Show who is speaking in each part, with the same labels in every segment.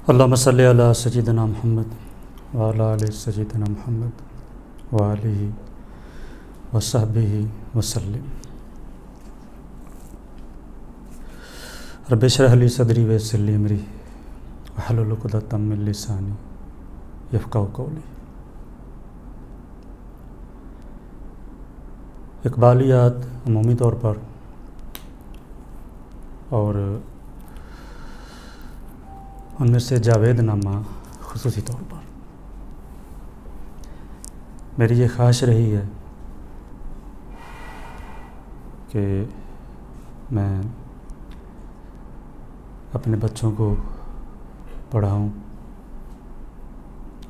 Speaker 1: اللہم صلی علی سیدنا محمد وعلی آل سیدنا محمد وآلہ وصحبہ وسلم۔ رب اشرح لی صدری ویسر لی امری واحلل عقدۃ من لسانی یفقہوا قولی۔ اقبالیات عمومی طور پر اور ان میں سے جاوید نامہ خصوصی طور پر میری یہ خواہش رہی ہے کہ میں اپنے بچوں کو پڑھاؤں،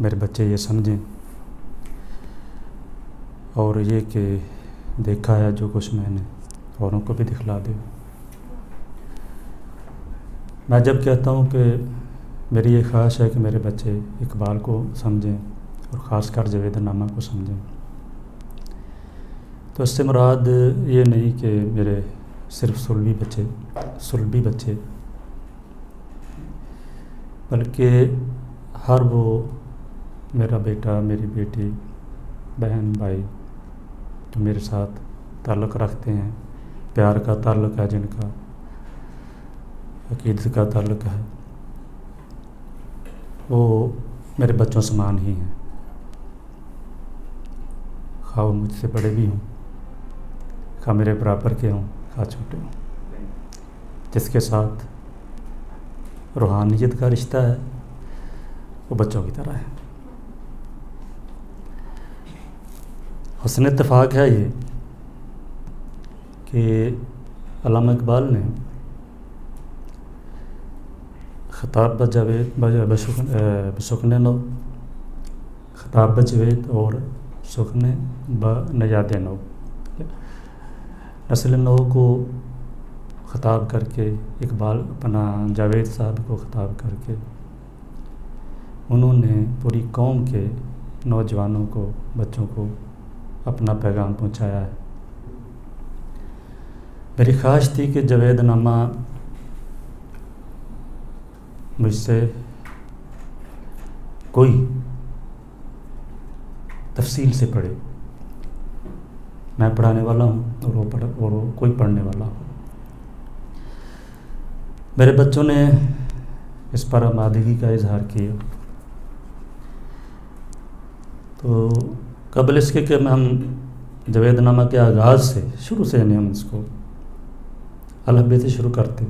Speaker 1: میرے بچے یہ سمجھیں، اور یہ کہ دیکھا ہے جو کچھ میں نے اوروں کو بھی دکھلا دے۔ میں جب کہتا ہوں کہ میری یہ خواہش ہے کہ میرے بچے اقبال کو سمجھیں اور خاص کر جاوید نامہ کو سمجھیں، تو اس سے مراد یہ نہیں کہ میرے صرف سلبی بچے بلکہ ہر وہ میرا بیٹا، میری بیٹی، بہن، بھائی جو میرے ساتھ تعلق رکھتے ہیں، پیار کا تعلق ہے، جن کا عقیدت کا تعلق ہے، وہ میرے بچوں سمان ہی ہیں، خواہ وہ مجھ سے بڑے بھی ہوں، خواہ میرے برابر کے ہوں، خواہ چھوٹے ہوں۔ جس کے ساتھ روحانیت کا رشتہ ہے وہ بچوں کی طرح ہے۔ حسن اتفاق ہے یہ کہ علامہ اقبال نے خطاب بسکن نو، خطاب بجوید اور سکن بنیاد نو، نسل نو کو خطاب کر کے، اقبال اپنا جاوید صاحب کو خطاب کر کے انہوں نے پوری قوم کے نوجوانوں کو، بچوں کو اپنا پیغام پہنچایا ہے۔ میری خواہش تھی کہ جاوید نامہ مجھ سے کوئی تفصیل سے پڑھے، میں پڑھانے والا ہوں اور وہ کوئی پڑھنے والا ہو۔ میرے بچوں نے اس پر آمادگی کا اظہار کیا، تو قبل اس کے کہ ہم جاوید نامہ کے آغاز سے، شروع سے ہم اس کو الف ب سے شروع کرتے،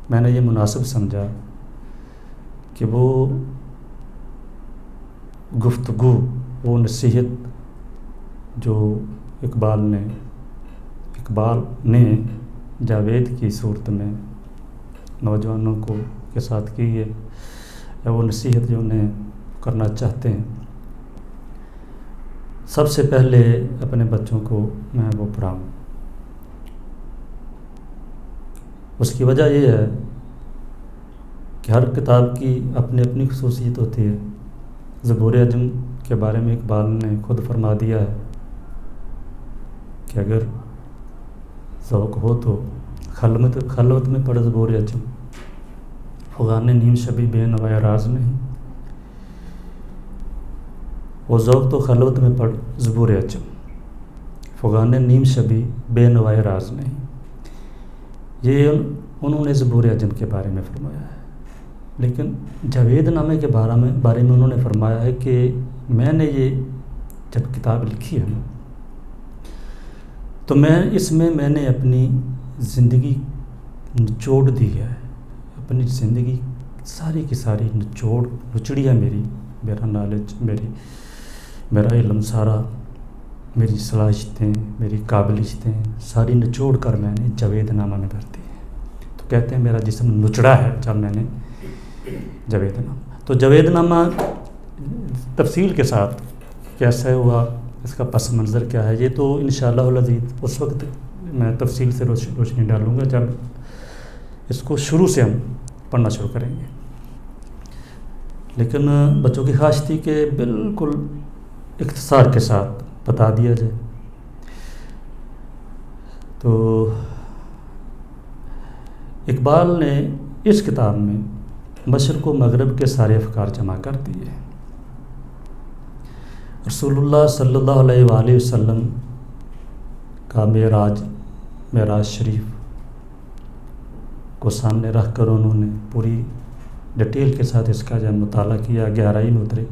Speaker 1: میں نے یہ مناسب سمجھا کہ وہ گفتگو، وہ نصیحت جو اقبال نے جاوید کی صورت میں نوجوانوں کے ساتھ کی ہے، یا وہ نصیحت جو انہیں کرنا چاہتے ہیں، سب سے پہلے اپنے بچوں کو میں وہ پڑھاؤں۔ اس کی وجہ یہ ہے کہ ہر کتاب کی اپنی اپنی خصوصیت ہوتی ہے۔ زبور عجم کے بارے میں اقبال نے خود فرما دیا ہے کہ اگر ذوق ہو تو خلوت میں پڑھ زبور عجم، فغان نیم شبی بے نوائے راز نہیں۔ وہ ذوق تو خلوت میں پڑھ زبور عجم، فغان نیم شبی بے نوائے راز نہیں۔ یہ انہوں نے زبور عجم کے بارے میں فرمایا ہے، لیکن جاوید نامے کے بارے میں انہوں نے فرمایا ہے کہ میں نے یہ جب کتاب لکھی ہے تو میں نے اپنی زندگی نچوڑ دی ہے، اپنی زندگی ساری کی ساری نچوڑی ہے، میرا نالج، میرا علم سارا، میری صلاحیتیں، میری قابلیتیں ساری نچوڑ کر میں نے جاوید نامہ میں بھر دی ہے۔ تو کہتے ہیں میرا جسم نچڑا ہے جب میں نے جاوید نامہ۔ تو جاوید نامہ تفصیل کے ساتھ کیسے ہوا، اس کا پس منظر کیا ہے، یہ تو انشاءاللہ العزیز اس وقت میں تفصیل سے روشنی ڈالوں گا جب اس کو شروع سے ہم پڑھنا شروع کریں گے۔ لیکن بچوں کی خواہش تھی کہ بالکل اختصار کے ساتھ بتا دیا جائے، تو اقبال نے اس کتاب میں مشرق و مغرب کے سارے افکار جمع کر دیے۔ رسول اللہ صلی اللہ علیہ وآلہ وسلم کا معراج شریف کو سامنے رکھ کر انہوں نے پوری ڈیٹیل کے ساتھ اس کا جب مطالعہ کیا، گہرائی میں اترے،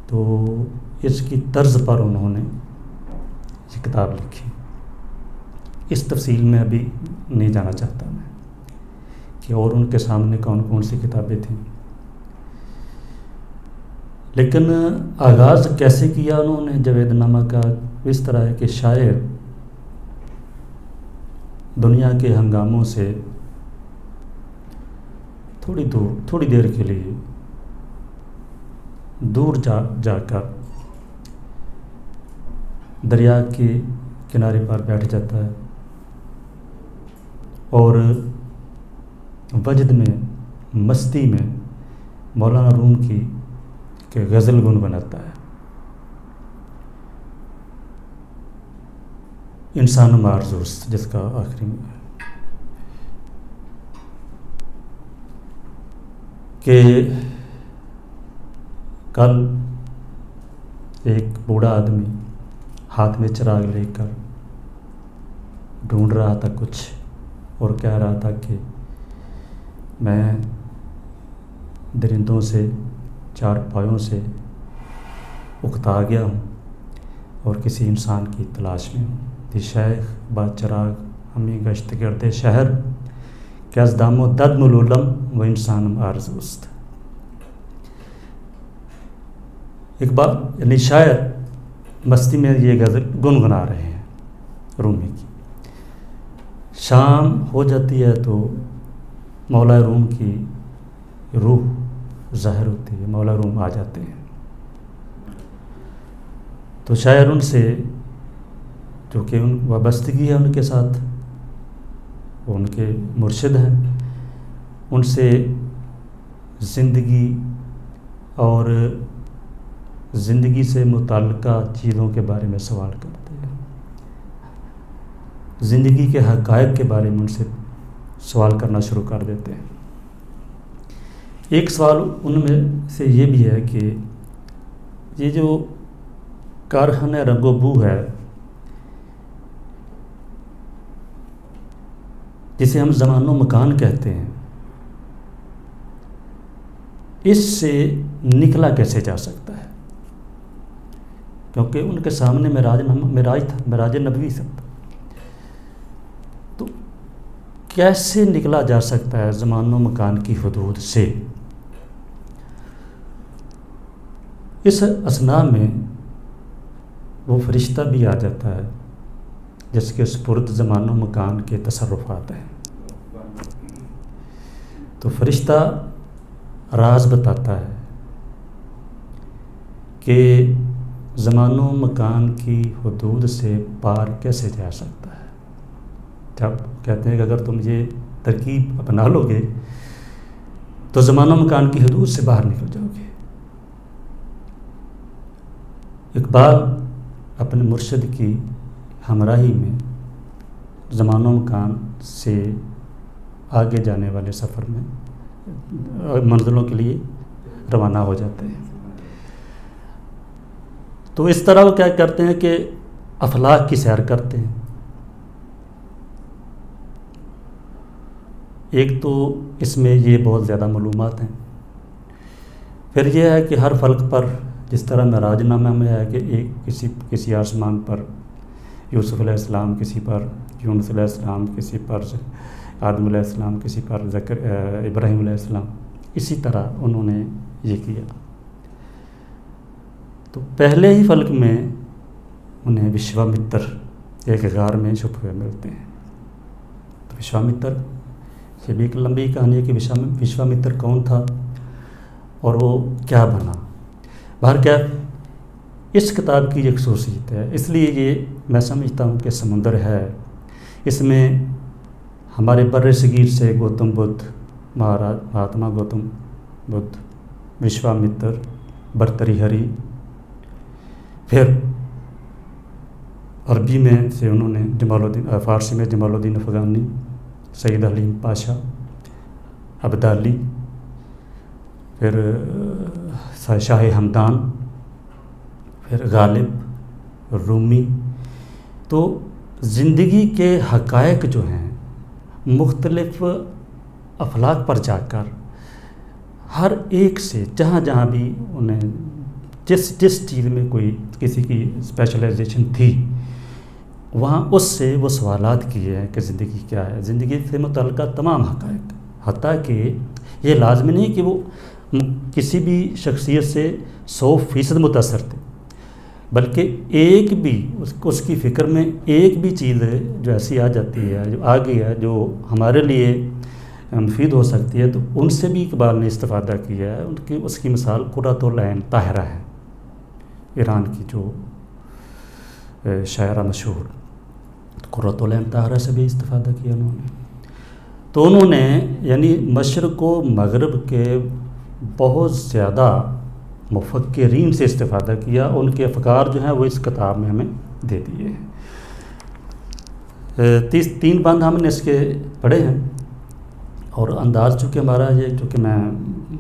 Speaker 1: تو اس کی طرز پر انہوں نے یہ کتاب لکھی۔ اس تفصیل میں ابھی نہیں جانا چاہتا میں کہ اور ان کے سامنے کون کون سی کتابیں تھیں، لیکن آغاز کیسے کیا انہوں نے جاوید نامہ کا؟ اس طرح ہے کہ شاعر دنیا کے ہنگاموں سے تھوڑی دیر کے لیے دور جا کر دریا کے کنارے پر بیٹھ جاتا ہے اور وجد میں، مستی میں مولانا روم کی کہ غزل گنگناتا ہے۔ انسان معرض جس کا آخری میں کہ کل ایک بوڑھا آدمی ہاتھ میں چراغ لے کر ڈھونڈ رہا تھا کچھ اور کہہ رہا تھا کہ میں درندوں سے، چار پایوں سے اکتا گیا ہوں اور کسی انسان کی تلاش میں ہوں۔ دی شیخ با چراغ ہمیں گشت گردے شہر کہ از دام و دد ملولم و انسانم آرزوست۔ ایک بار یعنی شاعر مستی میں یہ غزل گنگنا رہے ہیں رومی کی۔ شام ہو جاتی ہے تو مولا روم کی روح ظاہر ہوتی ہے، مولا روم آ جاتے ہیں، تو شاعر ان سے جو کہ ان وابستگی ہے ان کے ساتھ، وہ ان کے مرشد ہیں، ان سے زندگی اور زندگی سے متعلقہ چیزوں کے بارے میں سوال کرتے ہیں، زندگی کے حقائق کے بارے میں ان سے سوال کرنا شروع کر دیتے ہیں۔ ایک سوال ان میں سے یہ بھی ہے کہ یہ جو کارخانہ رنگ و بو ہے جسے ہم زمان و مکان کہتے ہیں، اس سے نکلا کیسے جا سکتا ہے؟ کیونکہ ان کے سامنے معراج تھا، معراج نبوی تھا، تو کیسے نکلا جا سکتا ہے زمان و مکان کی حدود سے؟ اس اثناء میں وہ فرشتہ بھی آ جاتا ہے جس کے سپرد زمان و مکان کے تصرفات ہیں، تو فرشتہ راز بتاتا ہے کہ زمان و مکان کی حدود سے پار کیسے جا سکتا ہے۔ جب کہتے ہیں کہ اگر تم یہ ترکیب اپنا لو گے تو زمان و مکان کی حدود سے باہر نکل جاؤ گے۔ اقبال اپنے مرشد کی ہمراہی میں زمان و مکان سے آگے جانے والے سفر میں منزلوں کے لیے روانہ ہو جاتے ہیں، تو اس طرح وہ کیا کرتے ہیں کہ افلاک کی سیر کرتے ہیں۔ ایک تو اس میں یہ بہت زیادہ معلومات ہیں، پھر یہ ہے کہ ہر فلک پر جس طرح معراج نامہ میں ہے کہ ایک کسی آسمان پر یوسف علیہ السلام، کسی پر یونس علیہ السلام، کسی پر آدم علیہ السلام، کسی پر ابراہیم علیہ السلام، اسی طرح انہوں نے یہ کیا۔ تو پہلے ہی فلک میں انہیں وشوامتر ایک غار میں چھپے ہوئے ملتے ہیں۔ تو وشوامتر یہ بھی ایک لمبی کہانی ہے کہ وشوامتر کون تھا اور وہ کیا بنا۔ بہرکیف اس کتاب کی یہ خصوصیت ہے، اس لیے یہ میں سمجھتا ہوں کہ سمندر ہے، اس میں ہمارے بر صغیر سے گوتم بدھ، مہاتما گوتم بدھ، وشوامتر، برتری ہری، پھر عربی میں سے انہوں نے جمال الدین، فارسی میں جمال الدین افغانی، سید حلیم پاشا، ابدالی، پھر شاہ ہمدان، پھر غالب، رومی. تو زندگی کے حقائق جو ہیں مختلف افلاک پر جا کر ہر ایک سے جہاں جہاں بھی انہیں جس چیز میں کوئی کسی کی اسپیشلائزیشن تھی وہاں اس سے وہ سوالات کیے ہیں کہ زندگی کیا ہے، زندگی سے متعلقہ تمام حقائق. حتیٰ کہ یہ لازمی نہیں کہ وہ کسی بھی شخصیت سے 100% متاثر تھے، بلکہ ایک بھی اس کی فکر میں ایک بھی چیز ہے جو ایسی آ جاتی ہے، جو آ گئی ہے، جو ہمارے لیے مفید ہو سکتی ہے، تو ان سے بھی اقبال نے استفادہ کیا ہے. اس کی مثال قرۃ العین طاہرہ ہے، ایران کی جو شاعرہ مشہور. قرۃ العین طاہرہ سے بھی استفادہ کیا انہوں نے. تو انہوں نے یعنی مشرق و مغرب کے بہت زیادہ مفکرین سے استفادہ کیا، ان کے افکار جو ہیں وہ اس کتاب میں ہمیں دے دیے ہیں. 3 بند ہم نے اس کے پڑھے ہیں، اور انداز چونکہ ہمارا یہ چونکہ میں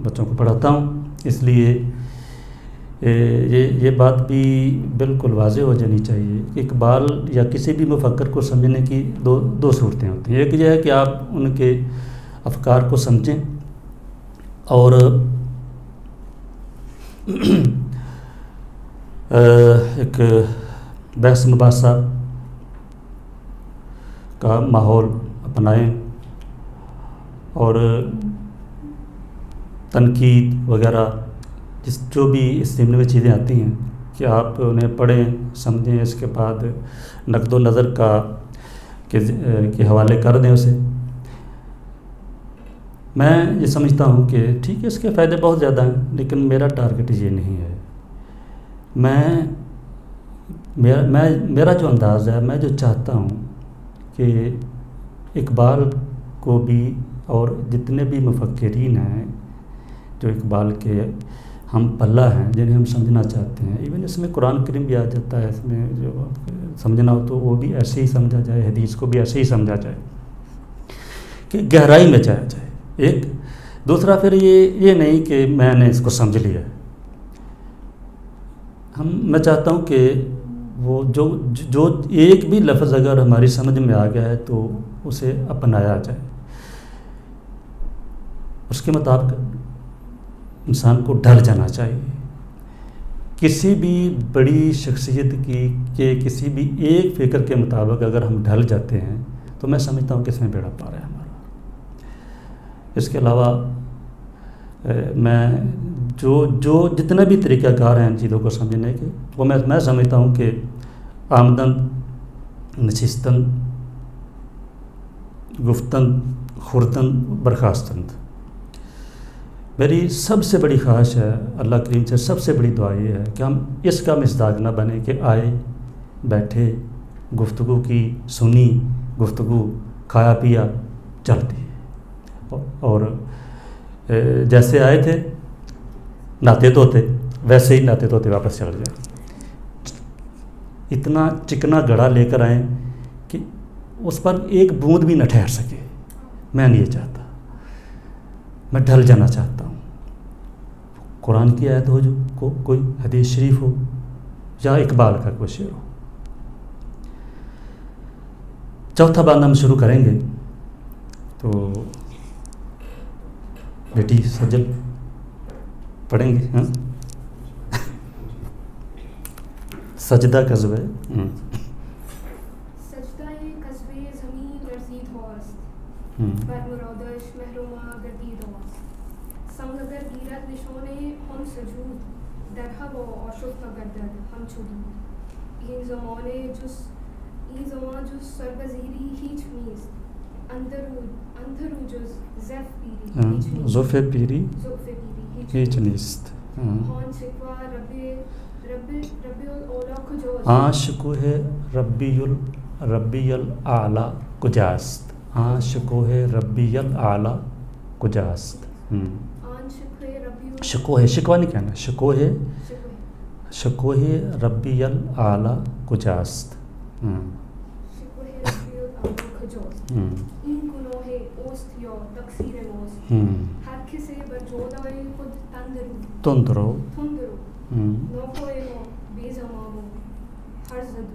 Speaker 1: بچوں کو پڑھاتا ہوں اس لیے یہ بات بھی بالکل واضح ہو جانی چاہیے کہ اقبال یا کسی بھی مفکر کو سمجھنے کی دو صورتیں ہوتی ہیں. ایک یہ ہے کہ آپ ان کے افکار کو سمجھیں اور ایک بحث مباحثہ کا ماحول اپنائیں اور تنقید وغیرہ جو بھی اس ضمن میں چیزیں آتی ہیں کہ آپ انہیں پڑھیں سمجھیں، اس کے بعد نقد و نظر کے حوالے کر دیں اسے. میں یہ سمجھتا ہوں کہ ٹھیک ہے اس کے فائدے بہت زیادہ ہیں، لیکن میرا ٹارگٹ یہ نہیں ہے. میرا جو انداز ہے، میں جو چاہتا ہوں کہ اقبال کو بھی اور جتنے بھی مفکرین ہیں جو اقبال کے ہم پلہ ہیں جنہیں ہم سمجھنا چاہتے ہیں، ایون اس میں قرآن کریم بھی آ جاتا ہے، اس میں جو سمجھنا ہو تو وہ بھی ایسے ہی سمجھا جائے، حدیث کو بھی ایسے ہی سمجھا جائے کہ گہرائی میں جایا جائے. ایک دوسرا پھر یہ نہیں کہ میں نے اس کو سمجھ لیا. میں چاہتا ہوں کہ وہ جو ایک بھی لفظ اگر ہماری سمجھ میں آ گیا ہے تو اسے اپنایا جائے، اس کے مطابق انسان کو ڈھل جانا چاہیے. کسی بھی بڑی شخصیت کے کسی بھی ایک فکر کے مطابق اگر ہم ڈھل جاتے ہیں تو میں سمجھتا ہوں کہ اس میں بیڑا پار ہے ہمارا. اس کے علاوہ میں جو جتنے بھی طریقہ کار ہیں ان چیزوں کو سمجھنے کے، وہ میں سمجھتا ہوں کہ آمدن، نشستن، گفتن، خوردن، برخاستند. میری سب سے بڑی خواہش ہے، اللہ کریم سے سب سے بڑی دعا یہ ہے کہ ہم اس کا مصداق نہ بنے کہ آئے بیٹھے گفتگو کی، سنی گفتگو، کھایا پیا، چل دی، اور جیسے آئے تھے نہاتے دھوتے ویسے ہی نہاتے دھوتے واپس چل جائیں. اتنا چکنا گڑھا لے کر آئیں کہ اس پر ایک بوند بھی نہ ٹھہر سکے. میں نہیں یہ چاہتا، میں ڈھل جانا چاہتا ہوں. قرآن کی آیت ہو، جو کوئی حدیث شریف ہو، یا اقبال کا کوئی شعر ہو. چوتھا بند ہم شروع کریں گے تو بیٹی سجل پڑھیں گے. ہاں سجدہ قصبہ
Speaker 2: بر مرادش محروما گردید آواز سنگ اگر گیرد نشان هم سجود در هوا آشفت نگردد همچنین این زمان جز سربزیری هیچ نیست اندرو جز زف پیری
Speaker 1: زف پیری هیچ نیست.
Speaker 2: آن شکوه ربی الاولا کجاست،
Speaker 1: آن شکوه ربی الاعلی کجاست. ہاں شکوہ ربی الاعلی کجاست. شکوہ شکوہ نہیں کہنا، شکوہ ربی الاعلی کجاست.
Speaker 2: ucuz. İnkunohe ostiyo taksiremos. Herkese berjodae kod
Speaker 1: Tundro.
Speaker 2: Nokoemo bezamamo harzadu.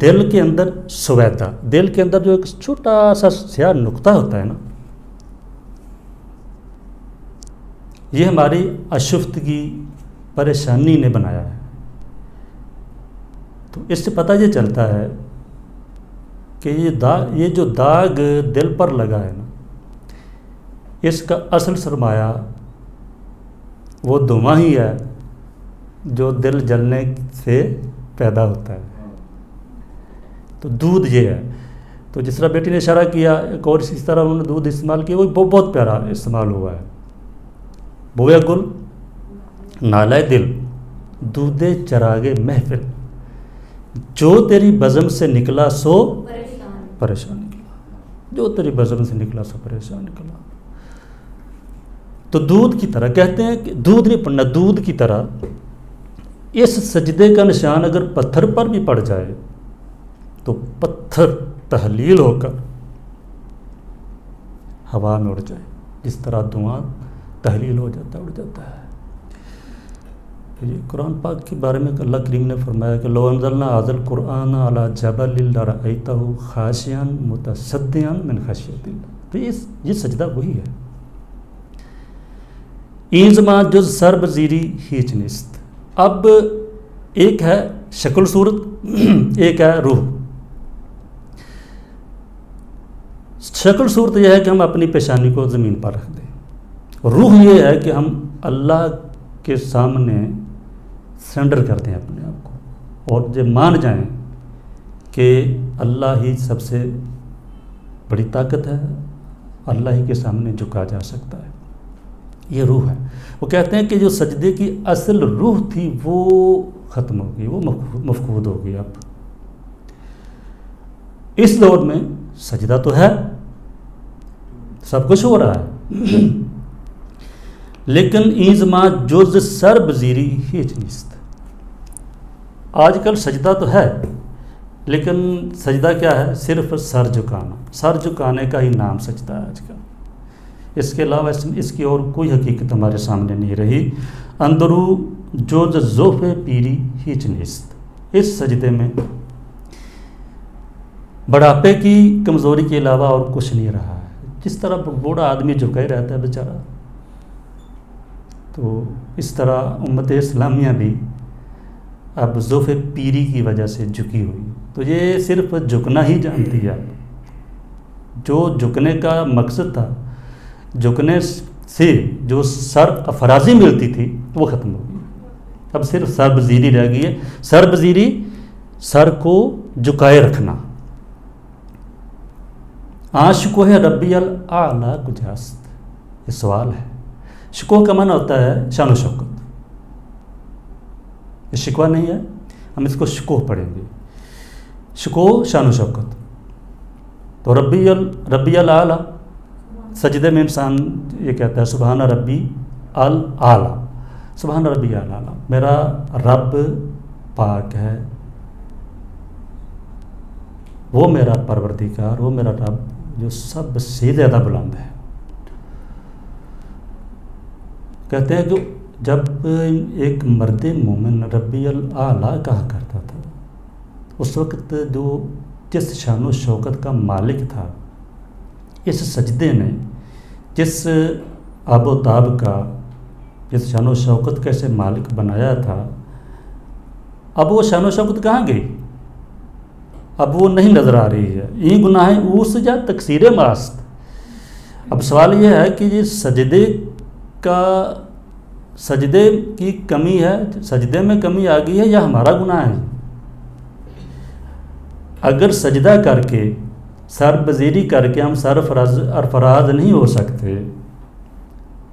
Speaker 1: دل کے اندر سویدہ، دل کے اندر جو ایک چھوٹا سا سیاہ نقطہ ہوتا ہے نا، یہ ہماری اشفتگی پریشانی نے بنایا ہے. تو اس سے پتہ یہ چلتا ہے کہ یہ جو داغ دل پر لگا ہے نا، اس کا اصل سرمایہ وہ دھواں ہی ہے جو دل جلنے سے پیدا ہوتا ہے. تو دودھ یہ ہے. تو جس طرح بیٹی نے اشارہ کیا، ایک اور اسی طرح انہوں نے دودھ استعمال کیا، وہ بہت پیارا استعمال ہوا ہے. بویا گل نالۂ دل دودھ چراغے محفل، جو تیری بزم سے نکلا سو پریشان نکلا، جو تیری بزم سے نکلا سو پریشان نکلا. تو دودھ کی طرح کہتے ہیں کہ دودھ نہیں پڑھنا، دودھ کی طرح اس سجدے کا نشان اگر پتھر پر بھی پڑ جائے تو پتھر تحلیل ہو کر ہوا میں اڑ جائے، جس طرح دھواں تحلیل ہو جاتا ہے، اڑ جاتا ہے. یہ قرآن پاک کے بارے میں اللہ کریم نے فرمایا کہ لو انزلنا ھذا القرآن علی جبل لرأیتہ خاشعا متصدعا من خشیۃ اللہ. تو یہ سجدہ وہی ہے. اینزما جز سرب زیری ہیچ نیست. اب ایک ہے شکل صورت، ایک ہے روح. شکل صورت یہ ہے کہ ہم اپنی پیشانی کو زمین پر رکھ دیں. روح یہ ہے کہ ہم اللہ کے سامنے سرنڈر کر دیں اپنے آپ کو، اور جب مان جائیں کہ اللہ ہی سب سے بڑی طاقت ہے، اللہ ہی کے سامنے جھکا جا سکتا ہے. یہ روح ہے. وہ کہتے ہیں کہ جو سجدے کی اصل روح تھی وہ ختم ہو گئی، وہ مفقود ہو گئی. اب اس دور میں سجدہ تو ہے، سب کچھ ہو رہا ہے، لیکن اینزما جز سرب زیری ہیچ نیست. آج کل سجدہ تو ہے، لیکن سجدہ کیا ہے؟ صرف سر جھکانا. سر جھکانے کا ہی نام سجدہ ہے آج کل. اس کے علاوہ اس کی اور کوئی حقیقت ہمارے سامنے نہیں رہی. اندرو جز ذوف پیری ہیچ نیست. اس سجدے میں بڑھاپے کی کمزوری کے علاوہ اور کچھ نہیں رہا ہے. جس طرح بوڑھا آدمی جھکا ہی رہتا ہے بیچارہ، تو اس طرح امت اسلامیہ بھی اب ذوف پیری کی وجہ سے جھکی ہوئی. تو یہ صرف جھکنا ہی جانتی ہے. جو جھکنے کا مقصد تھا، جھکنے سے جو سر افرازی ملتی تھی وہ ختم ہو گئی. اب صرف سر بزیری رہ گئی ہے. سر بزیری سر کو جھکائے رکھنا. شکوہ ربی الاعلیٰ کجاست. یہ سوال ہے. شکوہ کا معنی ہوتا ہے شان و شوکت. یہ شکوہ نہیں ہے، ہم اس کو شکوہ پڑھیں گے. شکوہ شان و شوکت. تو ربی الاعلیٰ، سجدے میں انسان یہ کہتا ہے سبحان ربی الاعلیٰ، سبحان ربی الاعلیٰ، میرا رب پاک ہے، وہ میرا پروردگار، وہ میرا رب جو سب سے زیادہ بلند ہے. کہتے ہیں کہ جب ایک مرد مومن ربی الاعلیٰ کہا کرتا تھا، اس وقت جو جس شان و شوکت کا مالک تھا، اس سجدے نے جس آب و تاب کا، جس شان و شوکت کا اسے مالک بنایا تھا، اب وہ شان و شوکت کہاں گئی؟ اب وہ نہیں نظر آ رہی ہے. یہ گناہ اوس یا تقصیر ماست. اب سوال یہ ہے کہ یہ سجدے کی کمی ہے، سجدے میں کمی آ گئی ہے یا ہمارا گناہ ہے؟ اگر سجدہ کر کے، سر بزیری کر کے ہم سرفراز نہیں ہو سکتے،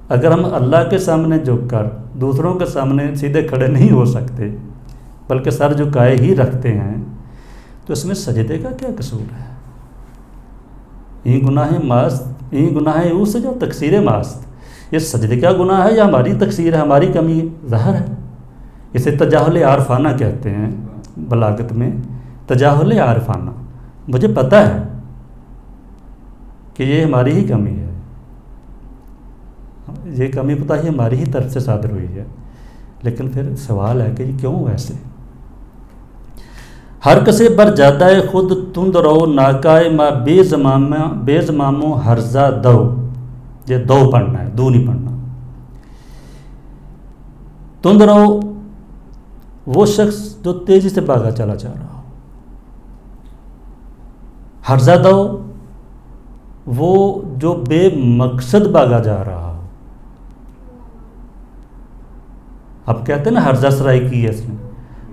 Speaker 1: اگر ہم اللہ کے سامنے جھک کر دوسروں کے سامنے سیدھے کھڑے نہیں ہو سکتے بلکہ سر جھکائے ہی رکھتے ہیں، تو اس میں سجدے کا کیا قصور ہے؟ یہ گناہ ماست، یہ گناہ اوس یا تقصیر ماست. یہ سجدے کا گناہ ہے یا ہماری تقصیر ہے، ہماری کمی ہے؟ ظاہر ہے. اسے تجاہل عارفانہ کہتے ہیں بلاغت میں. تجاہل عارفانہ، مجھے پتہ ہے کہ یہ ہماری ہی کمی ہے، یہ کمی پتہ ہی ہماری ہی طرف سے صادر ہوئی ہے، لیکن پھر سوال ہے کہ یہ کیوں ایسے؟ ہر کسے بر جادہ خود تند رو ناکائے ما بے زماموں ہرزہ دو. یہ دو پڑھنا ہے، دو نہیں پڑھنا. تند رو وہ شخص جو تیزی سے بھاگا چلا جا رہا ہو. ہرزہ دو وہ جو بے مقصد بھاگا جا رہا ہو. اب کہتے ہیں نا ہرزہ سرائی کی ہے اس نے.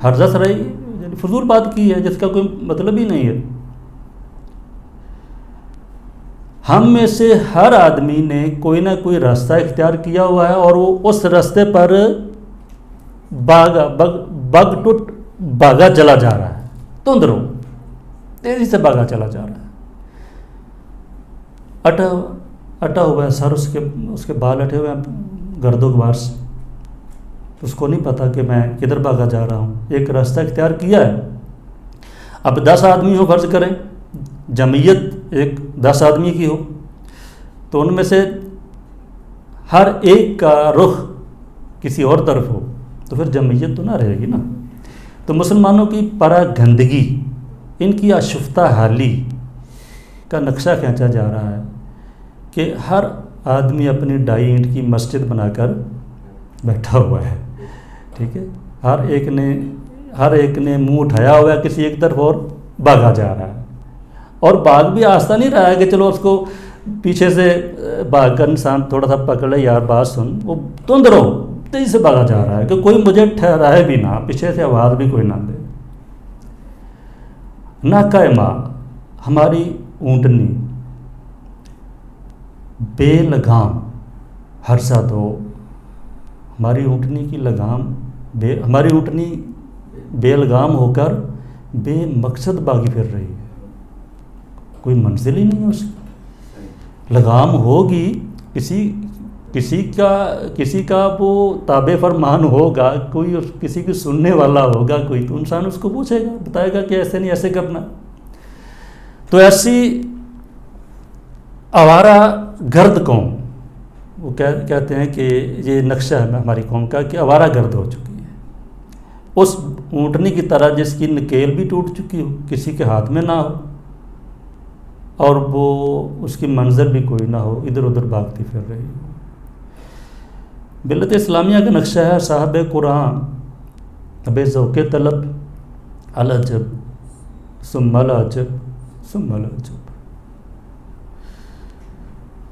Speaker 1: ہرزہ سرائی یعنی فضول بات کی ہے جس کا کوئی مطلب ہی نہیں ہے. ہم میں سے ہر آدمی نے کوئی نہ کوئی راستہ اختیار کیا ہوا ہے اور وہ اس راستے پر بھاگا چلا جا رہا ہے. تند رو تیزی سے بھاگا چلا جا رہا ہے. اٹا ہوا ہے سر، اس کے بال اٹھے ہوئے ہیں گرد و غبار سے. اس کو نہیں پتا کہ میں کدھر بھاگا جا رہا ہوں. ایک راستہ اختیار کیا ہے. اب 10 آدمی ہو، فرض کریں جمعیت ایک 10 آدمی کی ہو، تو ان میں سے ہر ایک کا رخ کسی اور طرف ہو تو پھر جمعیت تو نہ رہے گی نا. تو مسلمانوں کی پرا گندگی، ان کی آشفتہ حالی کا نقشہ کھینچا جا رہا ہے کہ ہر آدمی اپنی ڈھائی اینٹ کی مسجد بنا کر بیٹھا ہوا ہے. ٹھیک ہے، ہر ایک نے منہ اٹھایا ہوا ہے کسی ایک طرف اور بھاگا جا رہا ہے. اور بھاگ بھی آستہ نہیں رہا ہے کہ چلو اس کو پیچھے سے بھاگ کر انسان تھوڑا سا پکڑ لے، یار بات سن. وہ تند رو تیزی سے بھاگا جا رہا ہے کہ کوئی مجھے ٹھہرائے بھی نہ، پیچھے سے آواز بھی کوئی نہ دے. ناکائے ماں ہماری اونٹنی، بے لگام ہرزہ دو. ہماری اونٹنی کی لگام ہماری اونٹنی بے لگام ہو کر بے مقصد باغی پھر رہی ہے. کوئی منزل ہی نہیں ہے اس کی. لگام ہوگی کسی کا وہ تابع فرمان ہوگا، کوئی کسی کی سننے والا ہوگا کوئی، تو انسان اس کو پوچھے گا، بتائے گا کہ ایسے نہیں ایسے کرنا. تو ایسی آوارہ گرد قوم، وہ کہتے ہیں کہ یہ نقشہ ہے ہماری قوم کا کہ آوارہ گرد ہو چکی ہے. اس اونٹنی کی طرح جس کی نکیل بھی ٹوٹ چکی ہو، کسی کے ہاتھ میں نہ ہو، اور وہ اس کی منظر بھی کوئی نہ ہو، ادھر ادھر بھاگتی پھر رہی ہو. ملت اسلامیہ کا نقشہ ہے صاحب قرآن بے ذوق طلب، العجب ثم العجب ثم العجب.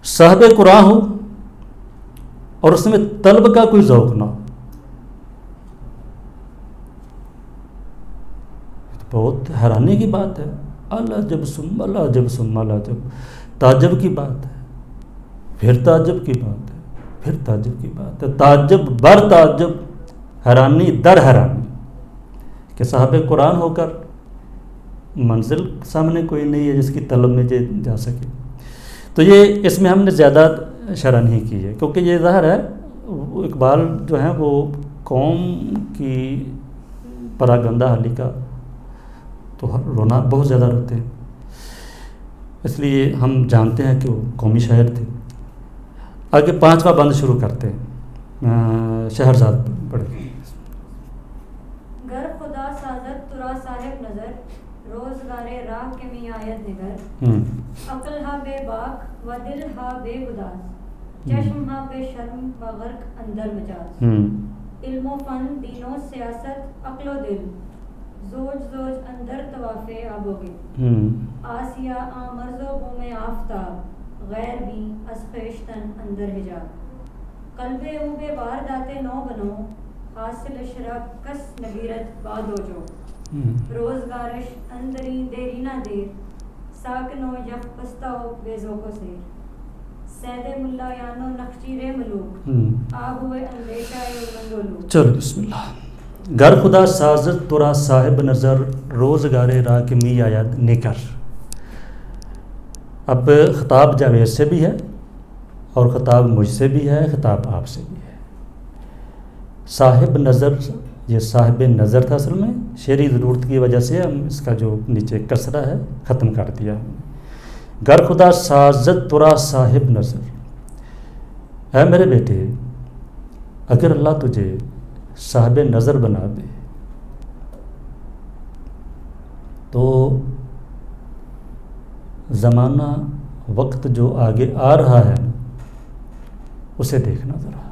Speaker 1: صاحب قرآن ہو اور اس میں طلب کا کوئی ذوق نہ ہو. بہت حیرانی کی بات ہے. العجب ثم العجب ثم العجب، تعجب کی بات ہے، پھر تعجب کی بات ہے، پھر تعجب کی بات ہے. تعجب بر تعجب، حیرانی در حیرانی کہ صاحب قرآن ہو کر منزل سامنے کوئی نہیں ہے جس کی طلب میں جا سکے. تو یہ اس میں ہم نے زیادہ شرح نہیں کی ہے کیونکہ یہ ظاہر ہے اقبال جو ہیں وہ قوم کی پراگندہ حالی کا تو رونا بہت زیادہ روتے ہیں، اس لیے ہم جانتے ہیں کہ وہ قومی شاعر تھے. آگے 5واں بند شروع کرتے ہیں. شہرزاد پڑھے.
Speaker 3: گر خدا سازد ترا صاحب نظر، روزگار راہ کے می آید نگر. عقل ہا بے باک و دل ہا بے گداز، چشم ہا بے شرم و غرق اندر مجاز. علم و فن دین و سیاست عقل و دل، زوج زوج اندر طواف آب و گل. آسیا آمرز و بوم آفتاب، غیر بھی از خویشتن اندر حجاب. قلب او بے واردات نو بنو، حاصل شراب کس نگیرت بادو جو. روزگارش اندری دیری نہ دیر، ساکنو یخ پستاؤ بے ذوق و سیر. سید ملا یانو نخچیر ملوک، آب ہوئے اندیشہ مندولو.
Speaker 1: چلو بسم اللہ. گر خدا سازد ترا صاحب نظر، روزگار راہ کے می آید نگر. اب خطاب جاوید سے بھی ہے اور خطاب مجھ سے بھی ہے، خطاب آپ سے بھی ہے. صاحب نظر، یہ صاحب نظر تھا اصل میں، شعری ضرورت کی وجہ سے ہم اس کا جو نیچے کسرہ ہے ختم کر دیا. گر خدا سازد ترا صاحب نظر، اے میرے بیٹے اگر اللہ تجھے صاحب نظر بنا دے تو زمانہ وقت جو آگے آ رہا ہے اسے دیکھنا ذرا.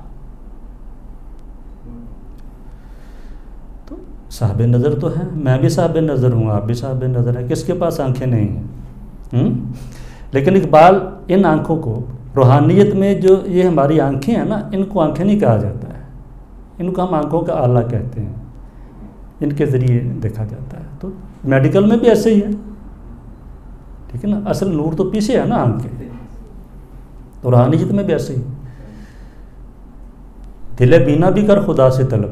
Speaker 1: تو صاحب نظر تو ہیں، میں بھی صاحب نظر ہوں، آپ بھی صاحب نظر ہیں، کس کے پاس آنکھیں نہیں ہیں؟ لیکن اقبال ان آنکھوں کو روحانیت میں جو یہ ہماری آنکھیں ہیں نا، ان کو آنکھیں نہیں کہا جاتا ہے، ان کو ہم آنکھوں کا آلہ کہتے ہیں، ان کے ذریعے دیکھا جاتا ہے. تو میڈیکل میں بھی ایسے ہی ہے، ٹھیک ہے نا، اصل نور تو پیچھے ہے نا آنکھ کے. تو روحانیت میں بھی ایسے ہی، دل بینا بھی کر خدا سے طلب،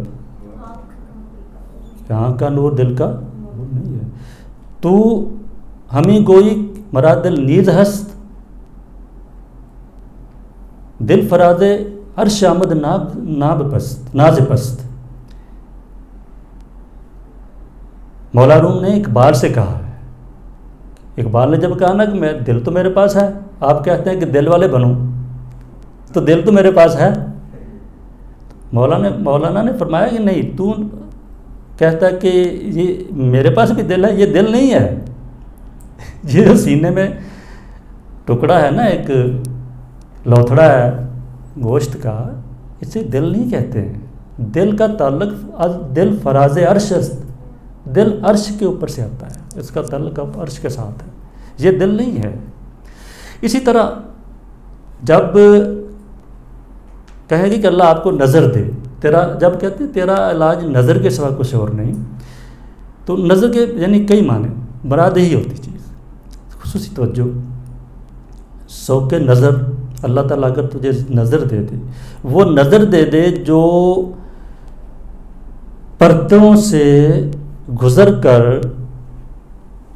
Speaker 1: آنکھ کا نور دل کا نور نہیں ہے. تو ہمیں گوئی مراد دل نیز ہست، دل فراز عرش آمد ناز پست. مولا روم نے اقبال سے کہا ہے، اقبال نے جب کہا نا کہ دل تو میرے پاس ہے، آپ کہتے ہیں کہ دل والے بنو، تو دل تو میرے پاس ہے. مولانا نے فرمایا کہ نہیں، تو کہتا ہے کہ یہ میرے پاس بھی دل ہے، یہ دل نہیں ہے، یہ جو سینے میں ٹکڑا ہے نا، ایک لوتھڑا ہے گوشت کا، اسے دل نہیں کہتے ہیں. دل کا تعلق دل فراز عرش است، دل عرش کے اوپر سے آتا ہے، اس کا تعلق عرش کے ساتھ ہے، یہ دل نہیں ہے. اسی طرح جب کہے گی کہ اللہ آپ کو نظر دے، تیرا جب کہتے ہیں تیرا علاج نظر کے سوا کچھ اور نہیں، تو نظر کے یعنی کئی معنی، مراد ہی ہوتی چیز، خصوصی توجہ، شوق نظر. اللہ تعالیٰ اگر تجھے نظر دے دے، وہ نظر دے دے جو پردوں سے گزر کر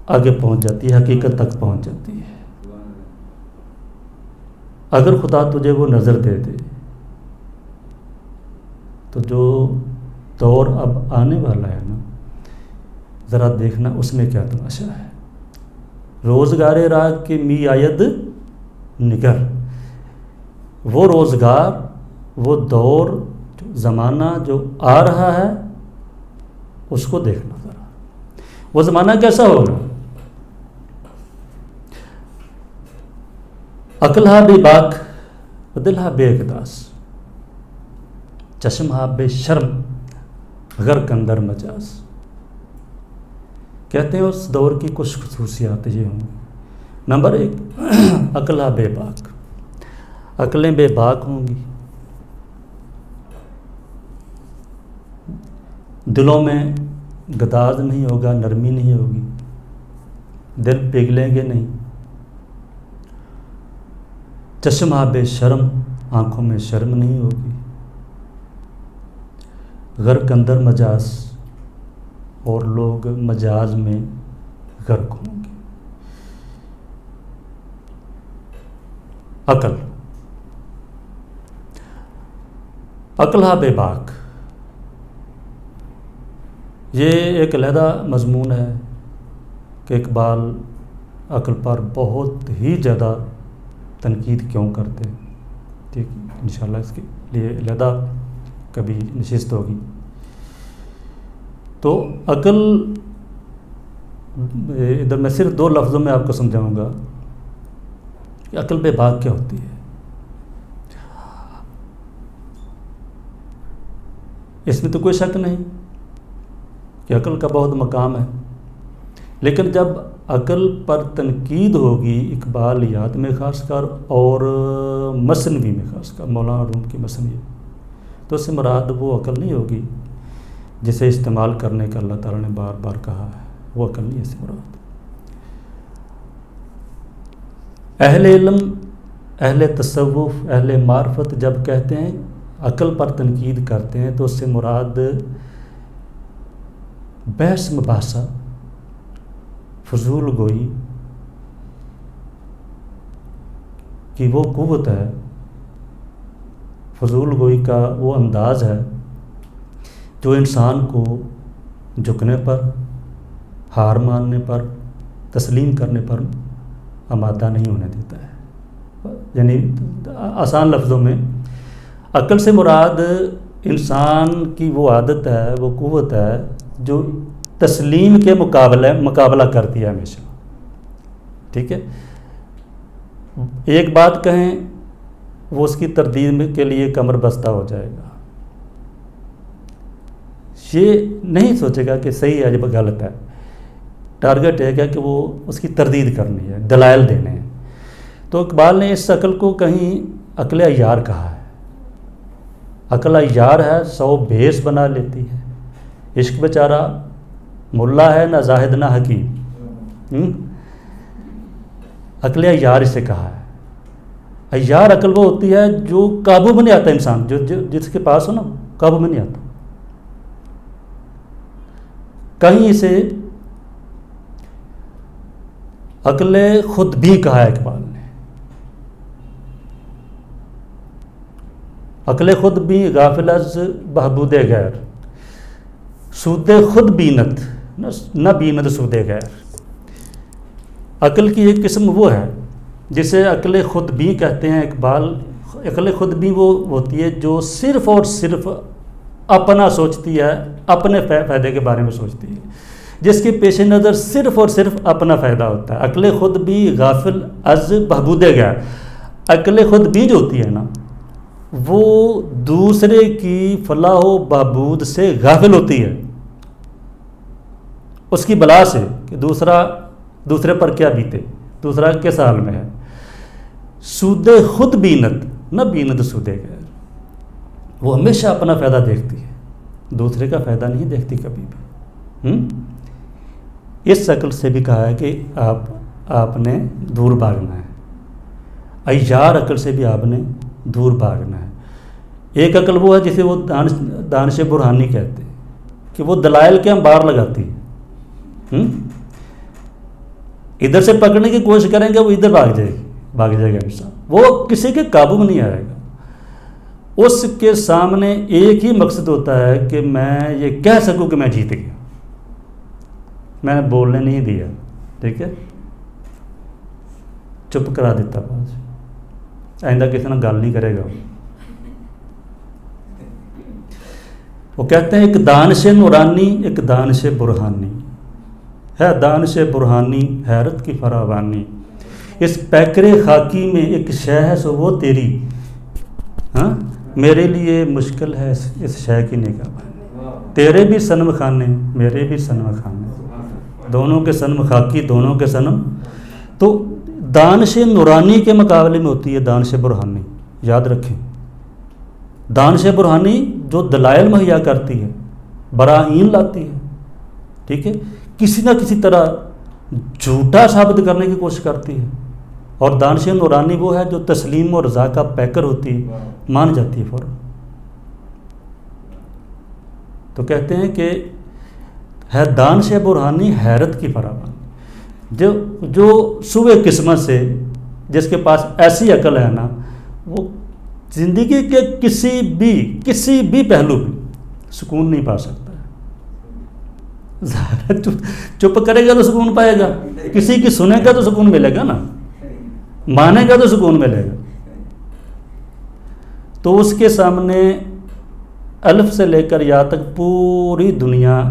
Speaker 1: آگے پہنچ جاتی ہے، حقیقت تک پہنچ جاتی ہے. اگر خدا تجھے وہ نظر دے دے تو جو دور اب آنے والا ہے نا، ذرا دیکھنا اس میں کیا تماشا ہے. روزگار راہ کے می آید نگر، وہ روزگار، وہ دور، زمانہ جو آ رہا ہے اس کو دیکھنا ذرا. وہ زمانہ کیسا ہوگا؟ عقل ہا بے باک و دل ہا بے اقداس، چشم ہا بے شرم غرق اندر مجاز. کہتے ہیں اس دور کی کچھ خصوصیات یہ ہوں. نمبر 1، عقل ہا بے باک، عقلیں بے باک ہوں گی، دلوں میں گداز نہیں ہوگا، نرمی نہیں ہوگی، دل پگھلیں گے نہیں. چشم بے شرم، آنکھوں میں شرم نہیں ہوگی. غرق اندر مجاز، اور لوگ مجاز میں غرق ہوں گے. عقل ہا بے باک، یہ ایک علیحدہ مضمون ہے کہ اقبال عقل پر بہت ہی زیادہ تنقید کیوں کرتے ہیں. ٹھیک، انشاءاللہ اس کے لیے علیحدہ کبھی نشست ہوگی. تو عقل، ادھر میں صرف 2 لفظوں میں آپ کو سمجھاؤں گا کہ عقل بے باک کیا ہوتی ہے. اس میں تو کوئی شک نہیں کہ عقل کا بہت مقام ہے، لیکن جب عقل پر تنقید ہوگی اقبالیات میں خاص کر اور مثنوی میں خاص کر، مولانا روم کی مثنوی، تو اس سے مراد وہ عقل نہیں ہوگی جسے استعمال کرنے کا اللہ تعالیٰ نے بار بار کہا ہے، وہ عقل نہیں ہے اس سے مراد. اہل علم، اہل تصوف، اہل معرفت جب کہتے ہیں عقل پر تنقید کرتے ہیں تو اس سے مراد بحث مباحثہ، فضول گوئی کی وہ قوت ہے، فضول گوئی کا وہ انداز ہے جو انسان کو جھکنے پر، ہار ماننے پر، تسلیم کرنے پر آمادہ نہیں ہونے دیتا ہے. یعنی آسان لفظوں میں عقل سے مراد انسان کی وہ عادت ہے، وہ قوت ہے جو تسلیم کے مقابلہ کرتی ہے ہمیشہ. ٹھیک ہے, ایک بات کہیں وہ اس کی تردید کے لیے کمر بستہ ہو جائے گا. یہ نہیں سوچے گا کہ صحیح ہے یا غلط ہے. ٹارگٹ ہے کہ وہ اس کی تردید کرنی ہے, دلائل دینے ہیں. تو اقبال نے اس عقل کو کہیں عقل عیار کہا ہے. عقل عیار ہے, 100 بھیس بنا لیتی ہے. عشق بیچارہ ملا ہے نہ زاہد نہ حکیم. عقل عیار اسے کہا ہے. عیار عقل وہ ہوتی ہے جو قابو میں نہیں آتا انسان, جو جس کے پاس ہو نا قابو میں نہیں آتا. کہیں اسے عقل خود بھی کہا ہے اقبال نے. عقل خود بھی غافل از بہبود غیر, سود خود بینت نہ بینت سود غیر. عقل کی ایک قسم وہ ہے جسے عقل خود بھی کہتے ہیں اقبال. عقل خود بھی وہ ہوتی ہے جو صرف اور صرف اپنا سوچتی ہے, اپنے فائدے کے بارے میں سوچتی ہے, جس کے پیش نظر صرف اور صرف اپنا فائدہ ہوتا ہے. عقل خود بھی غافل از بہبود غیر. عقل خود بھی جو ہوتی ہے نا وہ دوسرے کی فلاح و بہبود سے غافل ہوتی ہے, اس کی بلا سے کہ دوسرے پر کیا بیتے, دوسرا کس حال میں ہے. سود خود بینت نہ بینت سود غیر. وہ ہمیشہ اپنا فائدہ دیکھتی ہے, دوسرے کا فائدہ نہیں دیکھتی کبھی بھی. اس عقل سے بھی کہا ہے کہ آپ نے دور بھاگنا ہے. عیار عقل سے بھی آپ نے دور بھاگنا ہے. ایک عقل وہ ہے جسے وہ دانش برہانی کہتے ہیں کہ وہ دلائل کے انبار لگاتی ہے. ادھر سے پکڑنے کی کوشش کریں گے وہ ادھر بھاگ جائے گا انسان. وہ کسی کے قابو میں نہیں آئے گا. اس کے سامنے ایک ہی مقصد ہوتا ہے کہ میں یہ کہہ سکوں کہ میں جیت گیا, میں نے بولنے نہیں دیا. ٹھیک ہے, چپ کرا دیتا بس, آئندہ کسی نے گال نہیں کرے گا. وہ کہتے ہیں ایک دانش نورانی ایک دانش برہانی ہے, دانش برہانی حیرت کی فراوانی. اس پیکرے خاکی میں ایک شے ہے سو وہ تیری, ہاں میرے لیے مشکل ہے اس شے کی نگاہ. تیرے بھی صنم خانے میرے بھی صنم خانے, دونوں کے صنم خاکی دونوں کے صنم. تو دانش نورانی کے مقابلے میں ہوتی ہے دانش برہانی. یاد رکھیں, دانش برہانی جو دلائل مہیا کرتی ہے, براہین لاتی ہے. ٹھیک ہے, کسی نہ کسی طرح جھوٹا ثابت کرنے کی کوشش کرتی ہے. اور دانش نورانی وہ ہے جو تسلیم و رضا کا پیکر ہوتی ہے, مان جاتی ہے فوراً. تو کہتے ہیں کہ ہے دانش برہانی حیرت کی فراوانی, جو سوئے قسمت سے جس کے پاس ایسی عقل ہے نا وہ زندگی کے کسی بھی پہلو میں سکون نہیں پا سکتا ہے. چپ کرے گا تو سکون پائے گا, کسی کی سنے گا تو سکون ملے گا نا, مانے گا تو سکون ملے گا. تو اس کے سامنے الف سے لے کر یا تک پوری دنیا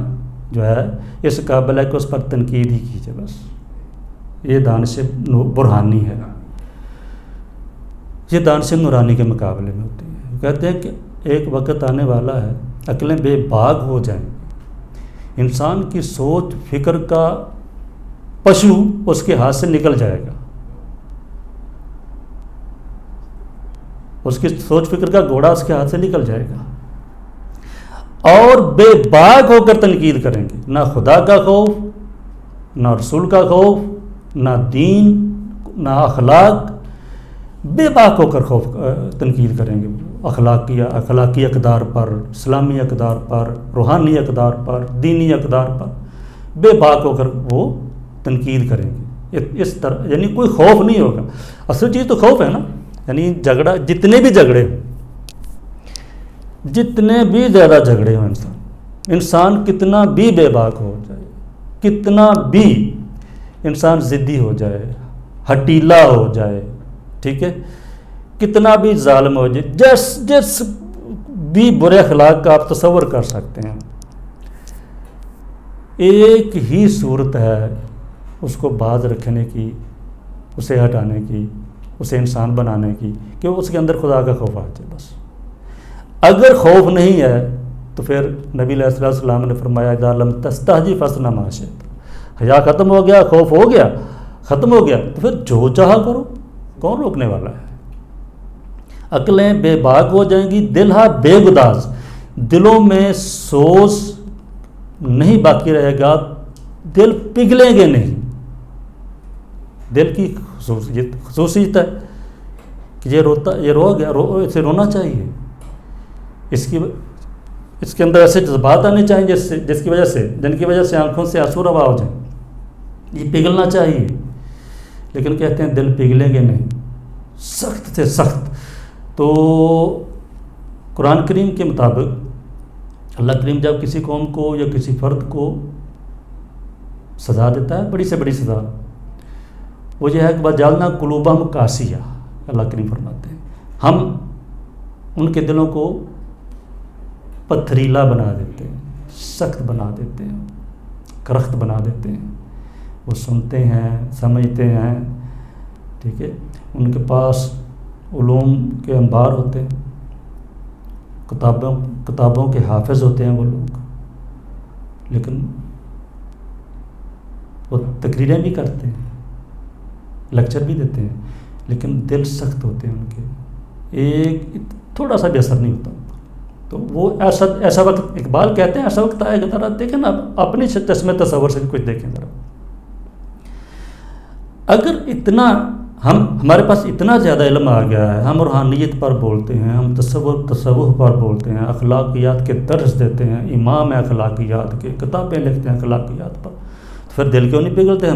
Speaker 1: جو ہے اس قابل ہے کہ اس پر تنقید ہی کیجیے بس. یہ دانش برہانی ہے, یہ دانش نورانی کے مقابلے میں ہوتی ہے. کہتے ہیں کہ ایک وقت آنے والا ہے عقلیں بے باک ہو جائیں, انسان کی سوچ فکر کا پشو اس کے ہاتھ سے نکل جائے گا, اس کی سوچ فکر کا گھوڑا اس کے ہاتھ سے نکل جائے گا, اور بے باک ہو کر تنقید کریں گے. نہ خدا کا خوف, نہ رسول کا خوف, نہ دین, نہ اخلاق, بے باک ہو کر تنقید کریں گے. اخلاقی اقدار پر, اسلامی اقدار پر, روحانی اقدار پر, دینی اقدار پر بے باک ہو کر وہ تنقید کریں گے. اس طرح یعنی کوئی خوف نہیں ہوگا. اصل چیز تو خوف ہے نا, یعنی جھگڑا, جتنے بھی جھگڑے ہوں, جتنے بھی زیادہ جھگڑے ہوں, انسان کتنا بھی بے باک ہو جائے, کتنا بھی انسان ضدی ہو جائے, ہٹیلا ہو جائے, ٹھیک ہے, کتنا بھی ظالم ہو جائے, جس بھی برے اخلاق کا آپ تصور کر سکتے ہیں, ایک ہی صورت ہے اس کو باز رکھنے کی، اسے ہٹانے کی، اسے انسان بنانے کی، کہ اس کے اندر خدا کا خوف آ جائے بس۔ اگر خوف نہیں ہے تو پھر نبی علیہ السلام نے فرمایا اذا لم تستحی فاصنع ما شئت، حیا ختم ہو گیا، خوف ہو گیا، ختم ہو گیا، تو پھر جو چاہا کرو، کون روکنے والا ہے؟ عقلیں بے باک ہو جائیں گی، دل ہا بے گداز، دلوں میں سوز نہیں باقی رہے گا، دل پگھلیں گے نہیں۔ دل کی خصوصیت ہے کہ یہ رو گیا، اسے رونا چاہیے، اس کے اندر ایسے جذبات آنے چاہیے جن کی وجہ سے آنکھوں سے آنسو روا ہو جائیں، یہ پگھلنا چاہیے، لیکن کہتے ہیں دل پگھلیں گے نہیں، سخت سے سخت۔ تو قرآن کریم کے مطابق اللہ کریم جب کسی قوم کو یا کسی فرد کو سزا دیتا ہے، بڑی سے بڑی سزا، وہ یہ ہے کہ وَجَعَلْنَا قُلُوبَهُمْ قَاسِيَةً، اللہ کریم فرماتے ہیں ہم ان کے دلوں کو پتھریلا بنا دیتے ہیں، سخت بنا دیتے ہیں، کرخت بنا دیتے ہیں، وہ سنتے ہیں، سمجھتے ہیں، ٹھیک ہے، ان کے پاس علوم کے انبار ہوتے ہیں، کتابوں کے حافظ ہوتے ہیں وہ لوگ، لیکن وہ تقریریں بھی کرتے ہیں، لیکچر بھی دیتے ہیں، لیکن دل سخت ہوتے ہیں ان کے، ایک تھوڑا سا بھی اثر نہیں ہوتا۔ تو وہ ایسا وقت، اقبال کہتے ہیں ایسا وقت آئے گا، ذرا دیکھیں نا، اپنی چشمے تصور سے کچھ دیکھیں ذرا، اگر اتنا ہمارے پاس اتنا زیادہ علم آ گیا ہے، ہم روحانیت پر بولتے ہیں، ہم تصوف پر بولتے ہیں، اخلاقیات کے درس دیتے ہیں، امام ہیں اخلاقیات کے، کتابیں لکھتے ہیں اخلاقیات پر، تو پھر دل کیوں نہیں پگھلتے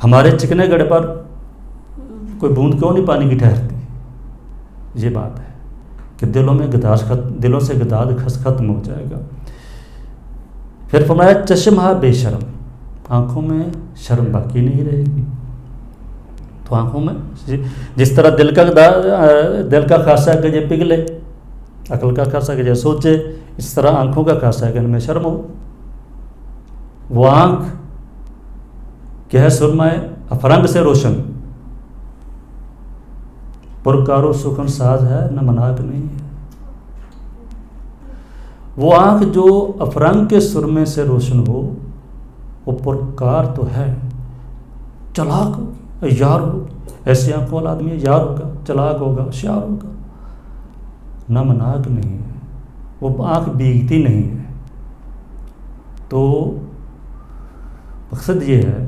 Speaker 1: ہمارے چکنے گڑھے پر کوئی بوند کیوں نہیں پانی کی ٹھہرتی؟ یہ بات ہے کہ دلوں سے گداز ختم ہو جائے گا۔ پھر فرمایا چشمہ بے شرم، آنکھوں میں شرم باقی نہیں رہے گی۔ تو آنکھوں میں جس طرح دل کا خاصہ ہے کہ یہ پگھلے، عقل کا خاصہ ہے کہ یہ سوچے، اس طرح آنکھوں کا خاصہ ہے کہ ان میں شرم ہو۔ وہ آنکھ کہ ہے سرمہ افرنگ سے روشن، پرکار و سخن ساز ہے نہ مناک نہیں ہے۔ وہ آنکھ جو افرنگ کے سرمے سے روشن ہو، وہ پرکار تو ہے، چلاک ہو، یار ہو، ایسی آنکھوں والا آدمی یار ہوگا، چلاک ہوگا، ہوشیار ہوگا، نہ مناک نہیں ہے، وہ آنکھ بیگتی نہیں ہے۔ تو مقصد یہ ہے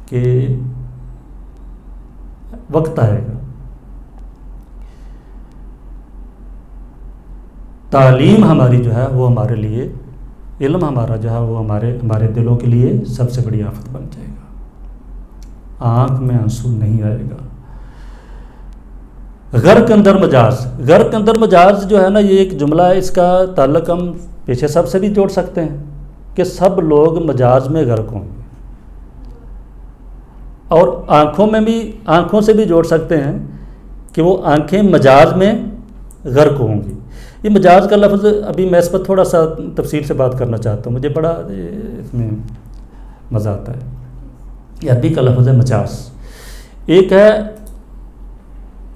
Speaker 1: کہ وقت آئے گا، تعلیم ہماری جو ہے وہ ہمارے لیے، علم ہمارا جو ہے وہ ہمارے دلوں کے لیے سب سے بڑی آفت بن جائے گا، آنکھ میں آنسو نہیں آئے گا۔ غرق اندر مجاز جو ہے نا، یہ ایک جملہ ہے، اس کا تعلق ہم پیچھے سب سے بھی جوڑ سکتے ہیں کہ سب لوگ مجاز میں غرق ہوں گے، اور آنکھوں سے بھی جوڑ سکتے ہیں کہ وہ آنکھیں مجاز میں غرق ہوں گی۔ یہ مجاز کا لفظ ابھی میں اس پر تھوڑا سا تفصیل سے بات کرنا چاہتا ہوں، مجھے بڑا اس میں مزہ آتا ہے۔ یہ عربی کا لفظ ہے مجاز، ایک ہے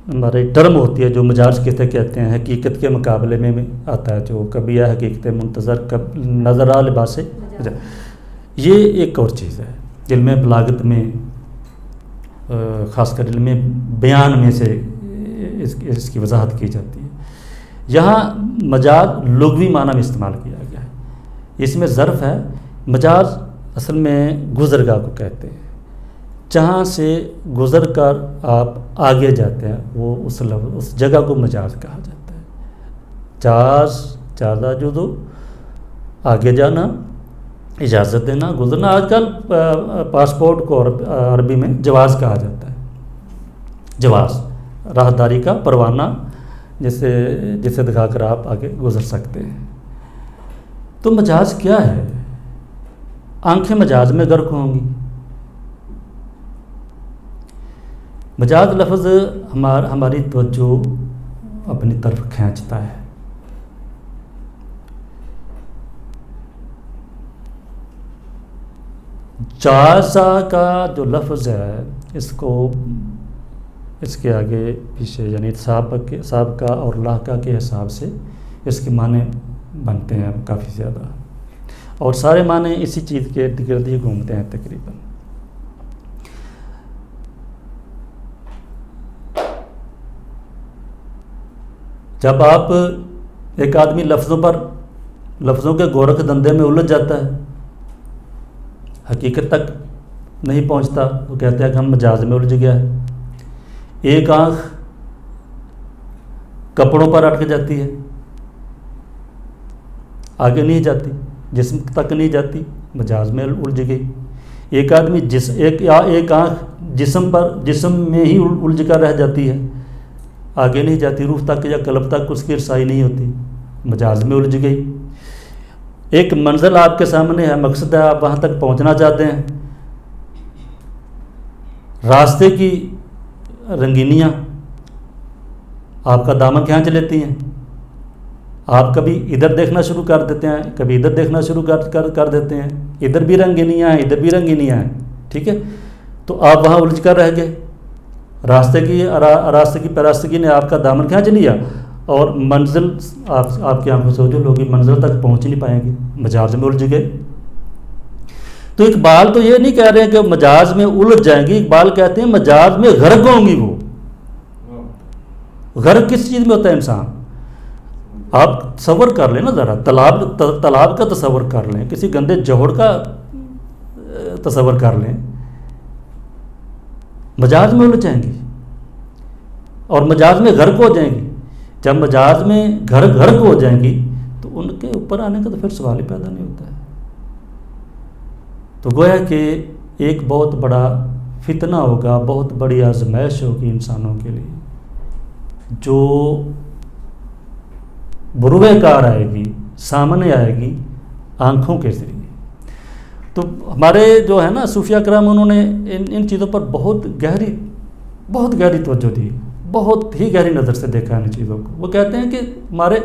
Speaker 1: ہمارے ٹرم ہوتی ہے جو مجاز کہتے ہیں، حقیقت کے مقابلے میں آتا ہے، جو کبھی ہے حقیقت منتظر، نظر آ لباس، یہ ایک اور چیز ہے۔ علم بلاغت میں، خاص کر علم بیان میں سے اس کی وضاحت کی جاتی ہے۔ یہاں مجاز لغوی معنی میں استعمال کیا گیا ہے، اس میں ظرف ہے۔ مجاز اصل میں گزرگاہ کو کہتے ہیں، جہاں سے گزر کر آپ آگے جاتے ہیں، وہ اس جگہ کو مجاز کہا جاتا ہے۔ جازہ جدو، آگے جانا، اجازت دینا، گزرنا۔ آج کل پاسپورٹ کو عربی میں جواز کہا جاتا ہے، جواز، راہداری کا پروانہ، جسے دکھا کر آپ آگے گزر سکتے ہیں۔ تو مجاز کیا ہے؟ آنکھیں مجاز میں غرق ہوں گی۔ مجاز لفظ ہماری توجہ اپنی طرف کھینچتا ہے، جازا کا جو لفظ ہے اس کو اس کے آگے پیچھے یعنی سابقہ اور لاحقہ کے حساب سے اس کے معنی بنتے ہیں کافی زیادہ، اور سارے معنی اسی چیز کے ارد گرد ہی گھومتے ہیں تقریباً۔ جب آپ ایک آدمی لفظوں کے گورکھ دندے میں الجھ جاتا ہے، حقیقت تک نہیں پہنچتا، وہ کہتے ہیں کہ ہم مجاز میں الجھ گیا ہے۔ ایک آنکھ کپڑوں پر اٹک جاتی ہے، آگے نہیں جاتی، جسم تک نہیں جاتی، مجاز میں الجھ گئی۔ ایک آدمی ایک آنکھ جسم میں ہی الجھ کر رہ جاتی ہے، آگے نہیں جاتی، روح تک یا قلب تک اس کی رسائی نہیں ہوتی، مجاز میں الجھ گئی۔ ایک منزل آپ کے سامنے ہے، مقصد ہے، آپ وہاں تک پہنچنا چاہتے ہیں، راستے کی رنگینیاں آپ کا دامن کھینچ لیتی ہیں، آپ کبھی ادھر دیکھنا شروع کر دیتے ہیں، کبھی ادھر دیکھنا شروع کر دیتے ہیں، ادھر بھی رنگینیاں ہیں، ادھر بھی رنگینیاں ہیں، ٹھیک ہے، تو آپ وہاں الجھ کر رہ گئے۔ راستے کی پیراستگی نے آپ کا دامن کھینچ لیا، اور منزل آپ کی آنکھوں سے اوجھل ہوگی، منزل تک پہنچ نہیں پائیں گے، مجاز میں الجھ گئے۔ تو اقبال تو یہ نہیں کہہ رہے ہیں کہ مجاز میں الجھ جائیں گی، اقبال کہتے ہیں مجاز میں غرق ہوں گی۔ وہ غرق کس چیز میں ہوتا ہے انسان؟ آپ تصور کر لیں نا ذرا، تالاب کا تصور کر لیں، کسی گندے جوہر کا تصور کر لیں، مجاز میں الجھ جائیں گی اور مجاز میں غرق ہو جائیں گی۔ جب مجاز میں غرق ہو جائیں گی تو ان کے اوپر آنے کا تو پھر سوال ہی پیدا نہیں ہوتا ہے۔ تو گویا کہ ایک بہت بڑا فتنہ ہوگا، بہت بڑی آزمائش ہوگی انسانوں کے لیے، جو بروئے کار آئے گی، سامنے آئے گی آنکھوں کے ذریعے۔ تو ہمارے جو ہے نا صوفیہ کرام، انہوں نے ان چیزوں پر بہت گہری توجہ دی، بہت ہی گہری نظر سے دیکھا ان چیزوں کو۔ وہ کہتے ہیں کہ ہمارے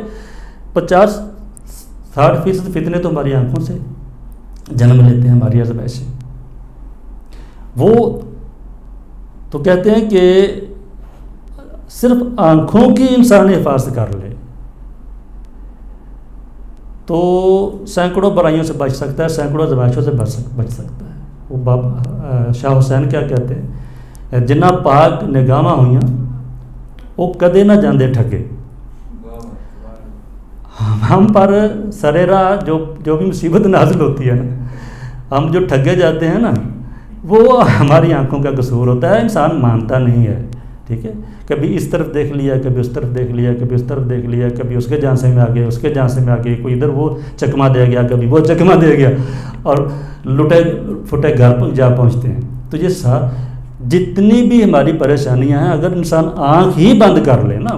Speaker 1: 50-60% فتنے تو ہماری آنکھوں سے جنم لیتے ہیں، ہماری آزمائشیں۔ وہ تو کہتے ہیں کہ صرف آنکھوں کی انسان حفاظت کر لے تو سینکڑوں برائیوں سے بچ سکتا ہے، سینکڑوں آزمائشوں سے بچ سکتا ہے۔ وہ شاہ حسین کیا کہتے ہیں، جنہ پاک نگاہاں ہوئیاں وہ کدے نہ جاندے ٹھگے۔ ہم پر سرے راہ جو بھی مصیبت نازل ہوتی ہے نا، ہم جو ٹھگے جاتے ہیں نا، وہ ہماری آنکھوں کا قصور ہوتا ہے، انسان مانتا نہیں ہے، ٹھیک ہے۔ کبھی اس طرف دیکھ لیا، کبھی اس طرف دیکھ لیا، کبھی اس طرف دیکھ لیا، کبھی اس کے جانسے میں آ گیا، اس کے جانسے میں آ گئی، کوئی ادھر وہ چکما دے گیا، کبھی وہ چکما دے گیا، اور لٹے پھٹے گھر جا پہنچتے ہیں۔ تو یہ جتنی بھی ہماری پریشانیاں ہیں، اگر انسان آنکھ ہی بند کر لے نا،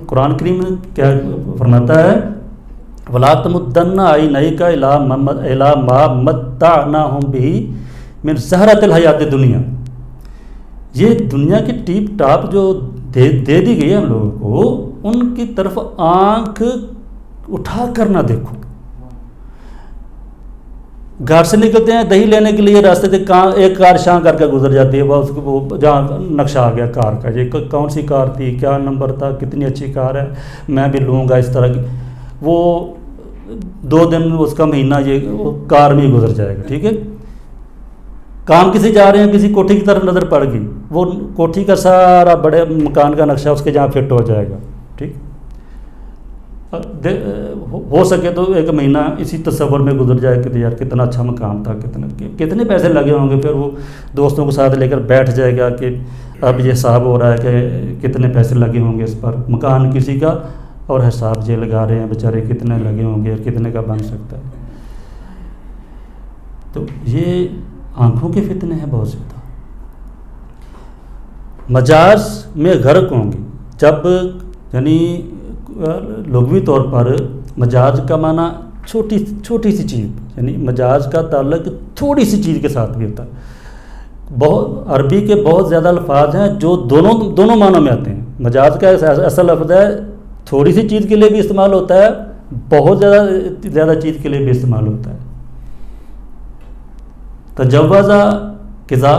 Speaker 1: قرآن کریم میں کیا فرماتا ہے، وَلَا تَمُدَّنَّ عَيْنَيْكَ إِلَىٰ مَا مَتَّعْنَاهُمْ بِهِ مِنْ زَهْرَةِ الْحَيَاةِ الدُّنْيَا۔ یہ دنیا کی ٹیپ ٹاپ جو دے دی گئی ہے ہم لوگوں کو، ان کی طرف آنکھ اٹھا کر نہ دیکھو۔ گھر سے نکلتے ہیں دہی لینے کے لیے، راستے سے ایک کار شاں کر کے گزر جاتی ہے، وہ جہاں نقشہ آ گیا کار کا، یہ کون سی کار تھی، کیا نمبر تھا، کتنی اچھی کار ہے، میں بھی لوں گا، اس طرح کی۔ وہ 2 دن اس کا مہینہ یہ کار میں ہی گزر جائے گا، ٹھیک ہے۔ کام کسی جا رہے ہیں، کسی کوٹھی کی طرف نظر پڑ گئی، وہ کوٹھی کا سارا بڑے مکان کا نقشہ اس کے جہاں فٹ ہو جائے گا، ٹھیک۔ ہو سکے تو 1 مہینہ اسی تصور میں گزر جائے کہ یار کتنا اچھا مقام تھا، کتنے پیسے لگے ہوں گے، پھر وہ دوستوں کے ساتھ لے کر بیٹھ جائے گا کہ اب یہ حساب ہو رہا ہے کہ کتنے پیسے لگے ہوں گے اس پر، مکان کسی کا اور حساب یہ لگا رہے ہیں بیچارے کتنے لگے ہوں گے اور کتنے کا بن سکتا ہے۔ تو یہ آنکھوں کے فتنے ہیں بہت زیادہ۔ مجاز میں غرق ہوں گی، جب یعنی لغوی طور پر مجاز کا معنی چھوٹی سی چیز، یعنی مجاز کا تعلق تھوڑی سی چیز کے ساتھ بھی ہوتا ہے۔ عربی کے بہت زیادہ الفاظ ہیں جو دونوں معنوں میں آتے ہیں۔ مجاز کا اصل لفظ ہے، تھوڑی سی چیز کے لیے بھی استعمال ہوتا ہے، بہت زیادہ چیز کے لیے بھی استعمال ہوتا ہے۔ تجوزہ قضا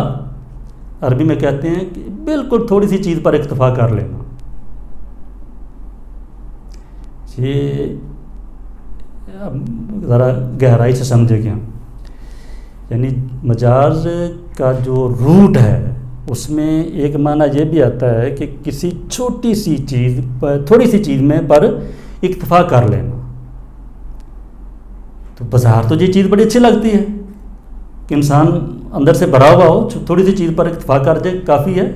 Speaker 1: عربی میں کہتے ہیں کہ بالکل تھوڑی سی چیز پر اکتفا کر لینا. یہ ذرا گہرائی سے سمجھے گیا. یعنی مجاز کا جو روٹ ہے اس میں ایک معنی یہ بھی آتا ہے کہ کسی چھوٹی سی چیز پر, تھوڑی سی چیز میں پر اکتفا کر لینا. تو بظاہر تو یہ چیز بڑی اچھی لگتی ہے کہ انسان اندر سے بھرا ہوا ہو, تھوڑی سی چیز پر اکتفا کر جائے کافی ہے,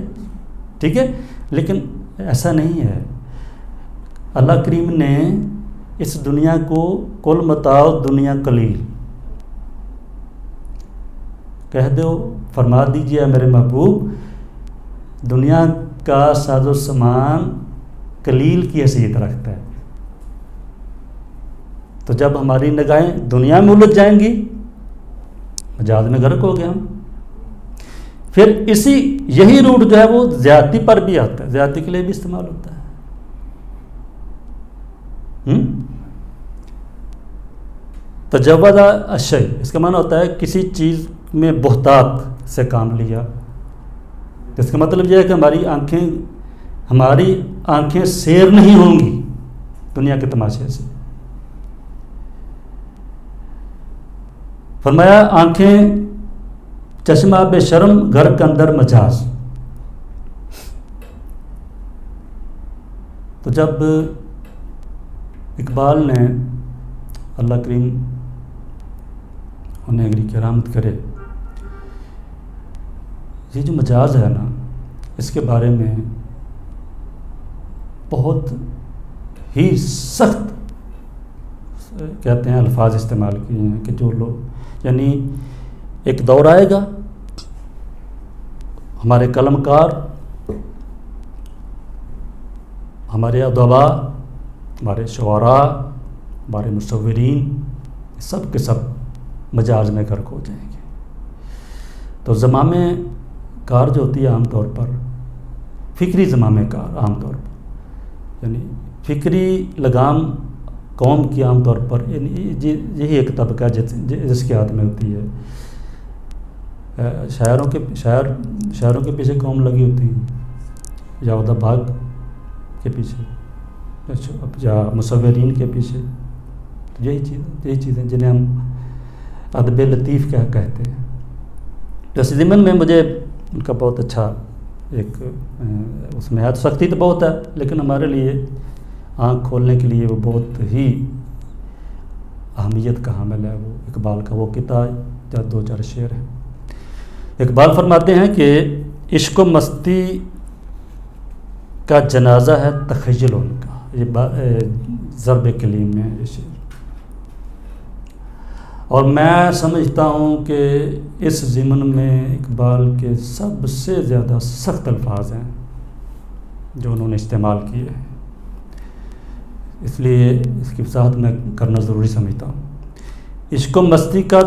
Speaker 1: ٹھیک ہے. لیکن ایسا نہیں ہے. اللہ کریم نے اس دنیا کو کل متاع دنیا قلیل کہہ دو, فرما دیجیے میرے محبوب دنیا کا ساز و سامان قلیل کی حیثیت رکھتا ہے. تو جب ہماری نگاہیں دنیا میں الجھ جائیں گی مجاز میں غرق ہو گئے ہم. پھر یہی روٹ جو ہے وہ زیادتی پر بھی آتا ہے, زیادتی کے لیے بھی استعمال ہوتا ہے. تجوزہ الشیء اس کا معنی ہوتا ہے کسی چیز میں بہتات سے کام لیا. اس کا مطلب یہ ہے کہ ہماری آنکھیں سیر نہیں ہوں گی دنیا کے تماشے سے. فرمایا آنکھیں چشمہ بے شرم گھر کے اندر مجاز. تو جب اقبال نے, اللہ کریم انہیں اگلی کرامت کرے, یہ جو مجاز ہے نا اس کے بارے میں بہت ہی سخت کہتے ہیں الفاظ استعمال کیے ہیں کہ جو لوگ, یعنی ایک دور آئے گا ہمارے قلم کار, ہمارے ادبا, ہمارے شعراء, ہمارے مصورین سب کے سب مجاز میں غرق ہو جائیں گے. تو زمام کار جو ہوتی ہے عام طور پر فکری زمام کار, عام طور پر یعنی فکری لگام قوم کی عام طور پر یہی ایک طبقہ جس کے ہاتھ میں ہوتی ہے. شاعروں کے پیچھے قوم لگی ہوتی ہے, یا ادبا کے پیچھے, یا مصورین کے پیچھے. یہی چیزیں جنہیں ہم ادب لطیف کیا کہتے ہیں. تو اس ضمن میں مجھے ان کا بہت اچھا ایک اس میں ہے, تو سختی تو بہت ہے لیکن ہمارے لیے آنکھ کھولنے کے لیے وہ بہت ہی اہمیت کا حامل ہے. وہ اقبال کا وہ کتاب یا 2-4 شعر ہیں. اقبال فرماتے ہیں کہ عشق و مستی کا جنازہ ہے تخیل ان کا. یہ ضرب کلیم میں یہ شعر, اور میں سمجھتا ہوں کہ اس ضمن میں اقبال کے سب سے زیادہ سخت الفاظ ہیں جو انہوں نے استعمال کیے ہیں. اس لیے اس کی وضاحت میں کرنا ضروری سمجھتا ہوں. عشق و مستی کا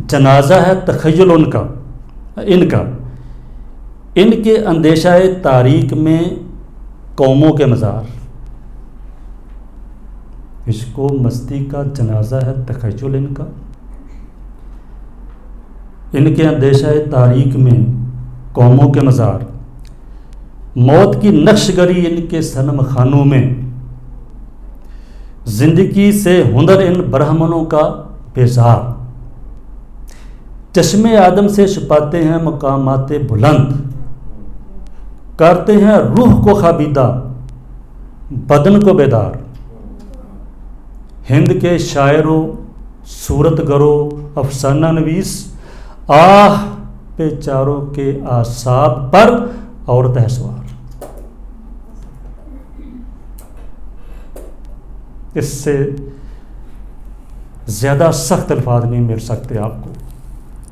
Speaker 1: جنازہ ہے تخیل ان کا, ان کے اندیشہ تاریک میں قوموں کے مزار. عشق و مستی کا جنازہ ہے تخیل ان کا, ان کے اندیشہ تاریک میں قوموں کے مزار. موت کی نقش گری ان کے صنم خانوں میں, زندگی سے ہنر ان برہمنوں کا بیزار. چشمے آدم سے چھپاتے ہیں مقامات بلند, کرتے ہیں روح کو خوابیدہ بدن کو بیدار. ہند کے شاعر و صورت گرو افسانہ نویس, آہ بیچاروں کے اعصاب پر عورت ہے سوار. اس سے زیادہ سخت الفاظ نہیں مل سکتے آپ کو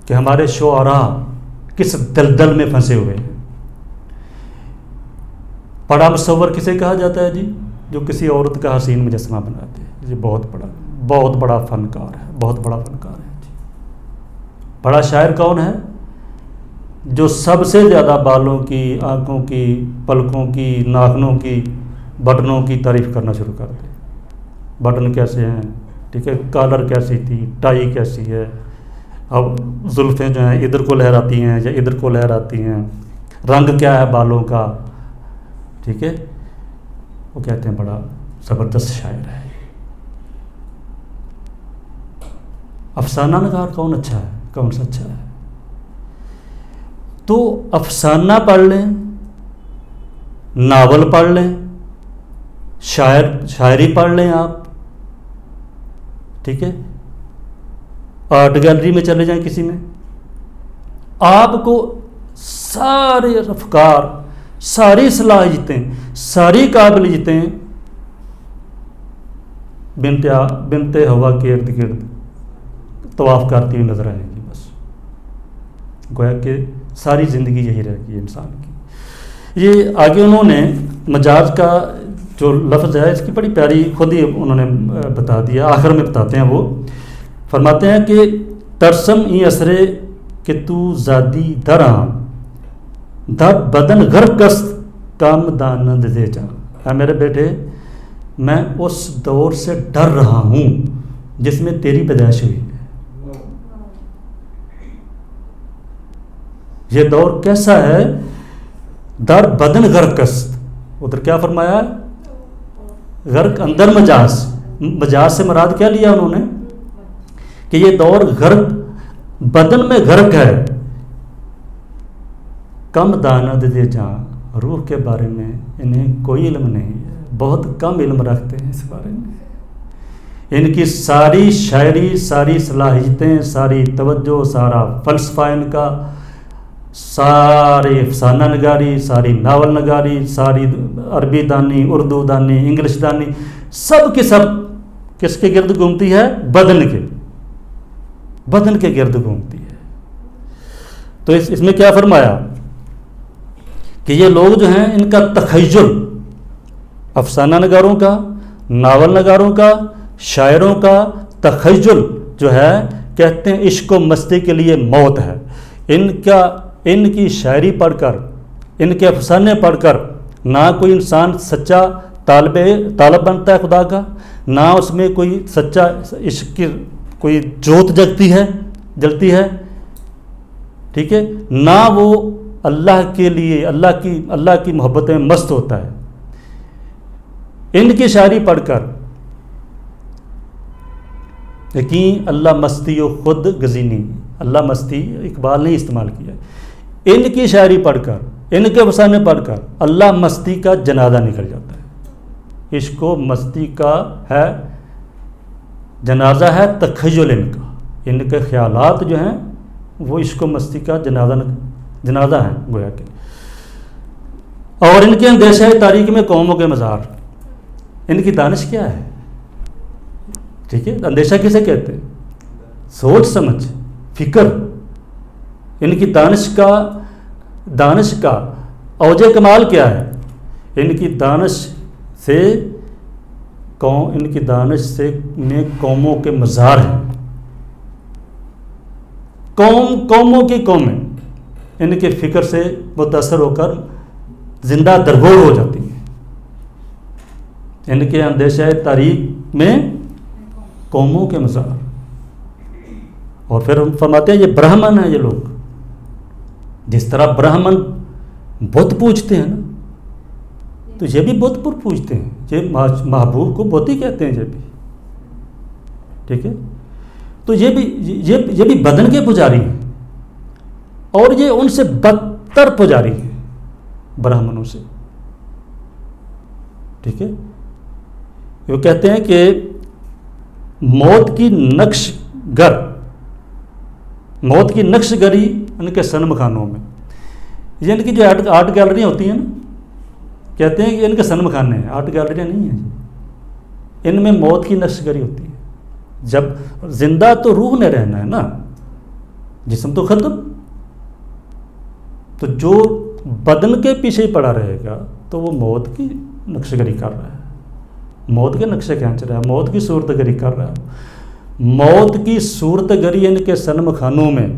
Speaker 1: کہ ہمارے شعراء کس دلدل میں پھنسے ہوئے ہیں. بڑا مصور کسے کہا جاتا ہے جی؟ جو کسی عورت کا حسین مجسمہ بناتے ہیں. یہ بہت بڑا فنکار ہے, بہت بڑا فنکار ہے جی. بڑا شاعر کون ہے؟ جو سب سے زیادہ بالوں کی, آنکھوں کی, پلکوں کی, ناخنوں کی, بٹنوں کی تعریف کرنا شروع کر دے. بٹن کیسے ہیں, ٹھیک ہے, کالر کیسی تھی, ٹائی کیسی ہے, اب زلفیں جو ہیں ادھر کو لہراتی ہیں یا ادھر کو لہراتی ہیں، رنگ کیا ہے بالوں کا، ٹھیک ہے، وہ کہتے ہیں بڑا زبردست شاعر ہے۔ افسانہ نگار کون اچھا ہے، کون سا اچھا ہے؟ تو افسانہ پڑھ لیں، ناول پڑھ لیں، شاعری پڑھ لیں آپ، ٹھیک ہے، آرٹ گیلری میں چلے جائیں کسی میں، آپ کو سارے افکار، ساری صلاحیتیں، ساری قابلیتیں بنت ہوا کے ارد گرد طواف کرتی ہوئی نظر آئیں گی، بس گویا کہ ساری زندگی یہی رہے گی انسان کی۔ یہ آگے انہوں نے مجاز کا جو لفظ ہے اس کی بڑی پیاری خود ہی انہوں نے بتا دیا، آخر میں بتاتے ہیں، وہ فرماتے ہیں کہ ترسم ای اثرے کہ تو زادی دراں در بدن غرقست کام دانند دے جا، اے میرے بیٹے میں اس دور سے ڈر رہا ہوں جس میں تیری پیدائش ہوئی ہے۔ یہ دور کیسا ہے؟ در بدن غرقست، ادھر کیا فرمایا؟ غرق اندر مجاز، مجاز سے مراد کیا لیا انہوں نے کہ یہ دور غرق بدن میں غرق ہے، کم دانند دے جاں، روح کے بارے میں انہیں کوئی علم نہیں ہے، بہت کم علم رکھتے ہیں اس بارے میں، ان کی ساری شاعری، ساری صلاحیتیں، ساری توجہ، سارا فلسفہ ان کا، ساری افسانہ نگاری، ساری ناول نگاری، ساری عربی دانی، اردو دانی، انگلش دانی، سب کے سب کس کے گرد گھومتی ہے؟ بدن کے گرد گھومتی ہے۔ تو اس میں کیا فرمایا کہ یہ لوگ جو ہیں ان کا تخیل، افسانہ نگاروں کا، ناول نگاروں کا، شاعروں کا تخیل جو ہے، کہتے ہیں عشق و مستی کے لیے موت ہے۔ ان کی شاعری پڑھ کر، ان کے افسانے پڑھ کر نہ کوئی انسان سچا طالب بنتا ہے خدا کا، نہ اس میں کوئی سچا عشق کی کوئی جوت جلتی ہے، ٹھیک ہے، نہ وہ اللہ کے لیے اللہ کی محبت میں مست ہوتا ہے۔ ان کی شاعری پڑھ کر یقین اللہ مستی و خود گزینی، اللہ مستی اقبال نے استعمال کیا، ان کی شاعری پڑھ کر، ان کے افسانے پڑھ کر اللہ مستی کا جنازہ نکل جاتا ہے۔ عشق و مستی کا ہے جنازہ، ہے تخیل ان کے خیالات جو ہیں وہ عشق و مستی کا جنازہ ہیں گویا کہ۔ اور ان کے اندیشہ تاریخ میں قوموں کے مزار، ان کی دانش کیا ہے، ٹھیک ہے، اندیشہ کسے کہتے ہیں؟ سوچ سمجھ، فکر، ان کی دانش کا اوج کمال کیا ہے؟ ان کی دانش سے میں قوموں کے مزار ہیں، قوموں کی قومیں ان کے فکر سے متاثر ہو کر زندہ درگور ہو جاتی ہیں۔ ان کے اندیشہ تاریخ میں قوموں کے مزار، اور پھر ہم فرماتے ہیں یہ برہمن ہیں، یہ لوگ جس طرح برہمن بت پوجتے ہیں نا، تو یہ بھی بت پر پوجتے ہیں، یہ محبوب کو بت ہی کہتے ہیں یہ بھی، ٹھیک ہے، تو یہ بھی بدن کے پجاری ہیں، اور یہ ان سے بدتر پجاری ہیں برہمنوں سے، ٹھیک ہے۔ وہ کہتے ہیں کہ موت کی نقش گری ان کے صنم خانوں میں، یہ ان کی جو آرٹ گیلریاں ہوتی ہیں نا، کہتے ہیں کہ ان کے صنم خانے ہیں، آرٹ گیلریاں نہیں ہیں، ان میں موت کی نقش گری ہوتی ہے۔ جب زندہ تو روح نے رہنا ہے نا، جسم تو ختم، تو جو بدن کے پیچھے ہی پڑا رہے گا تو وہ موت کی نقش گری کر رہا ہے، موت کے نقشے کھینچ رہا ہے، موت کی صورت گری کر رہا ہے۔ موت کی صورت گری ان کے صنم خانوں میں،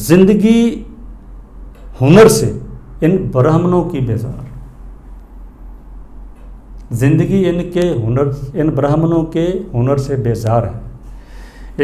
Speaker 1: زندگی ہنر سے ان برہمنوں کی بیزار، زندگی ان برہمنوں کے ہنر سے بیزار ہے،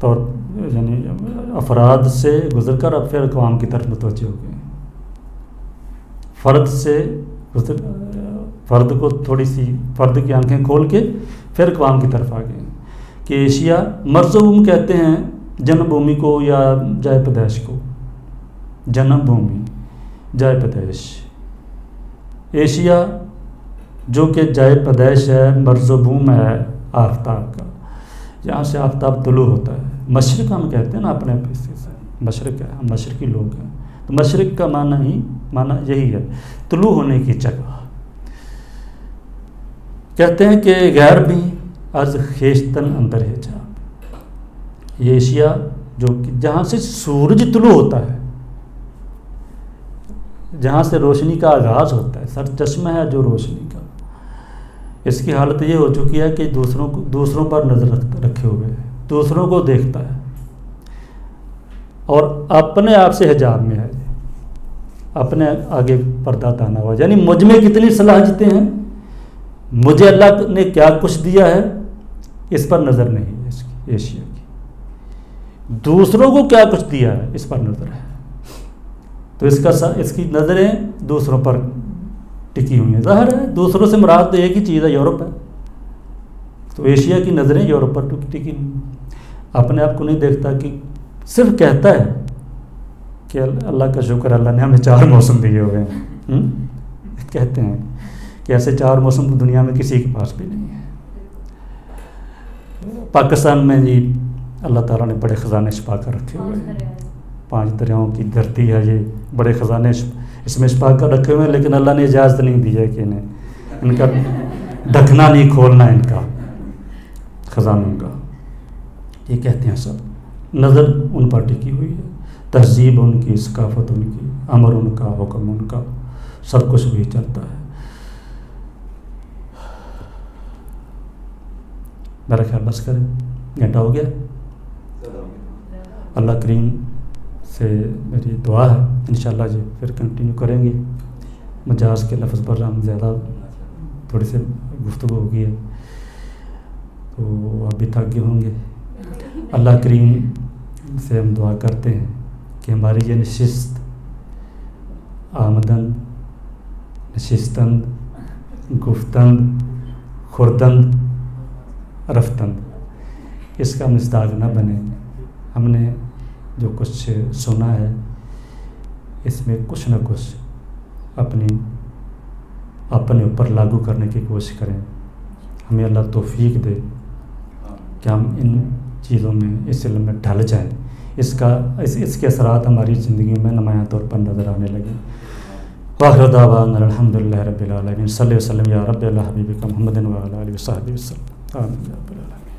Speaker 1: طور یعنی افراد سے گزر کر اب پھر اقوام کی طرف متوجہ ہو گئے. فرد سے فرد کو تھوڑی سی فرد کی آنکھیں کھول کے پھر اقوام کی طرف آ گئے کہ ایشیا مرز و بوم کہتے ہیں جنم بھومی کو یا جائے پیدائش کو. جنم بھومی جائے پیدائش. ایشیا جو کہ جائے پیدائش ہے، مرز و بوم ہے آفتاب کا، یہاں سے آفتاب طلوع ہوتا ہے. مشرق ہم کہتے ہیں نا اپنے حصے سے، مشرق ہے، ہم مشرقی لوگ ہیں. تو مشرق کا معنی یہی ہے طلوع ہونے کی جگہ. کہتے ہیں کہ غیر بھی از خیشتن اندر ہے جا. یہ ایشیا جو کہ جہاں سے سورج طلوع ہوتا ہے، جہاں سے روشنی کا آغاز ہوتا ہے، سر چشمہ ہے جو روشنی کا، اس کی حالت یہ ہو چکی ہے کہ دوسروں پر نظر رکھے ہوئے ہے، دوسروں کو دیکھتا ہے اور اپنے آپ سے حجاب میں ہے، اپنے آگے پردہ تانا ہوا. یعنی مجھ میں کتنی صلاحیتیں ہیں، مجھے اللہ نے کیا کچھ دیا ہے، اس پر نظر نہیں ہے اس کی ایشیا کی. دوسروں کو کیا کچھ دیا ہے اس پر نظر ہے. تو اس کی نظریں دوسروں پر ٹکی ہوئی ہیں. ظاہر ہے دوسروں سے مراد تو ایک ہی چیز ہے، یورپ ہے. تو ایشیا کی نظریں یورپ پر ٹکی ہوئی ہیں. اپنے آپ کو نہیں دیکھتا کہ صرف کہتا ہے کہ اللہ کا شکر، اللہ نے ہمیں 4 موسم دیے ہوئے ہیں. کہتے ہیں کہ ایسے 4 موسم تو دنیا میں کسی کے پاس بھی نہیں ہے. پاکستان میں جی اللہ تعالیٰ نے بڑے خزانے چھپا کر رکھے ہوئے ہیں. 5 دریاؤں کی دھرتی ہے، یہ بڑے خزانے اس میں چھپا کر رکھے ہوئے ہیں، لیکن اللہ نے اجازت نہیں دی ہے کہ ان کا ڈھکنا نہیں کھولنا ان کا خزانوں کا. یہ کہتے ہیں سب نظر ان پر ٹکی ہوئی ہے. تہذیب ان کی، ثقافت ان کی، امر ان کا، حکم ان کا، سب کچھ بھی چلتا ہے. میرا خیال بس کریں، گھنٹہ ہو گیا. اللہ کریم سے میری دعا ہے انشاءاللہ جی پھر کنٹینیو کریں گے. مجاز کے لفظ پر ہم زیادہ تھوڑی سی گفتگو ہوگی ہے تو آپ بھی تھک گئے ہوں گے. اللہ کریم سے ہم دعا کرتے ہیں کہ ہماری یہ نشست، آمدن، نشستند، گفتند، خوردند، رفتند، اس کا مصداق نہ بنے. ہم نے جو کچھ سنا ہے اس میں کچھ نہ کچھ اپنے اوپر لاگو کرنے کی کوشش کریں. ہمیں اللہ توفیق دے کہ ہم ان چیزوں میں، اس علم میں ڈھل جائیں. اس کے اثرات ہماری زندگی میں نمایاں طور پر نظر آنے لگے. وآخر دعوانا الحمدللہ رب العالمین. صلی وسلم یا رب علی حبیبک محمد وعلی آلہ وصحبہ وسلم. آمین یا رب العالمین.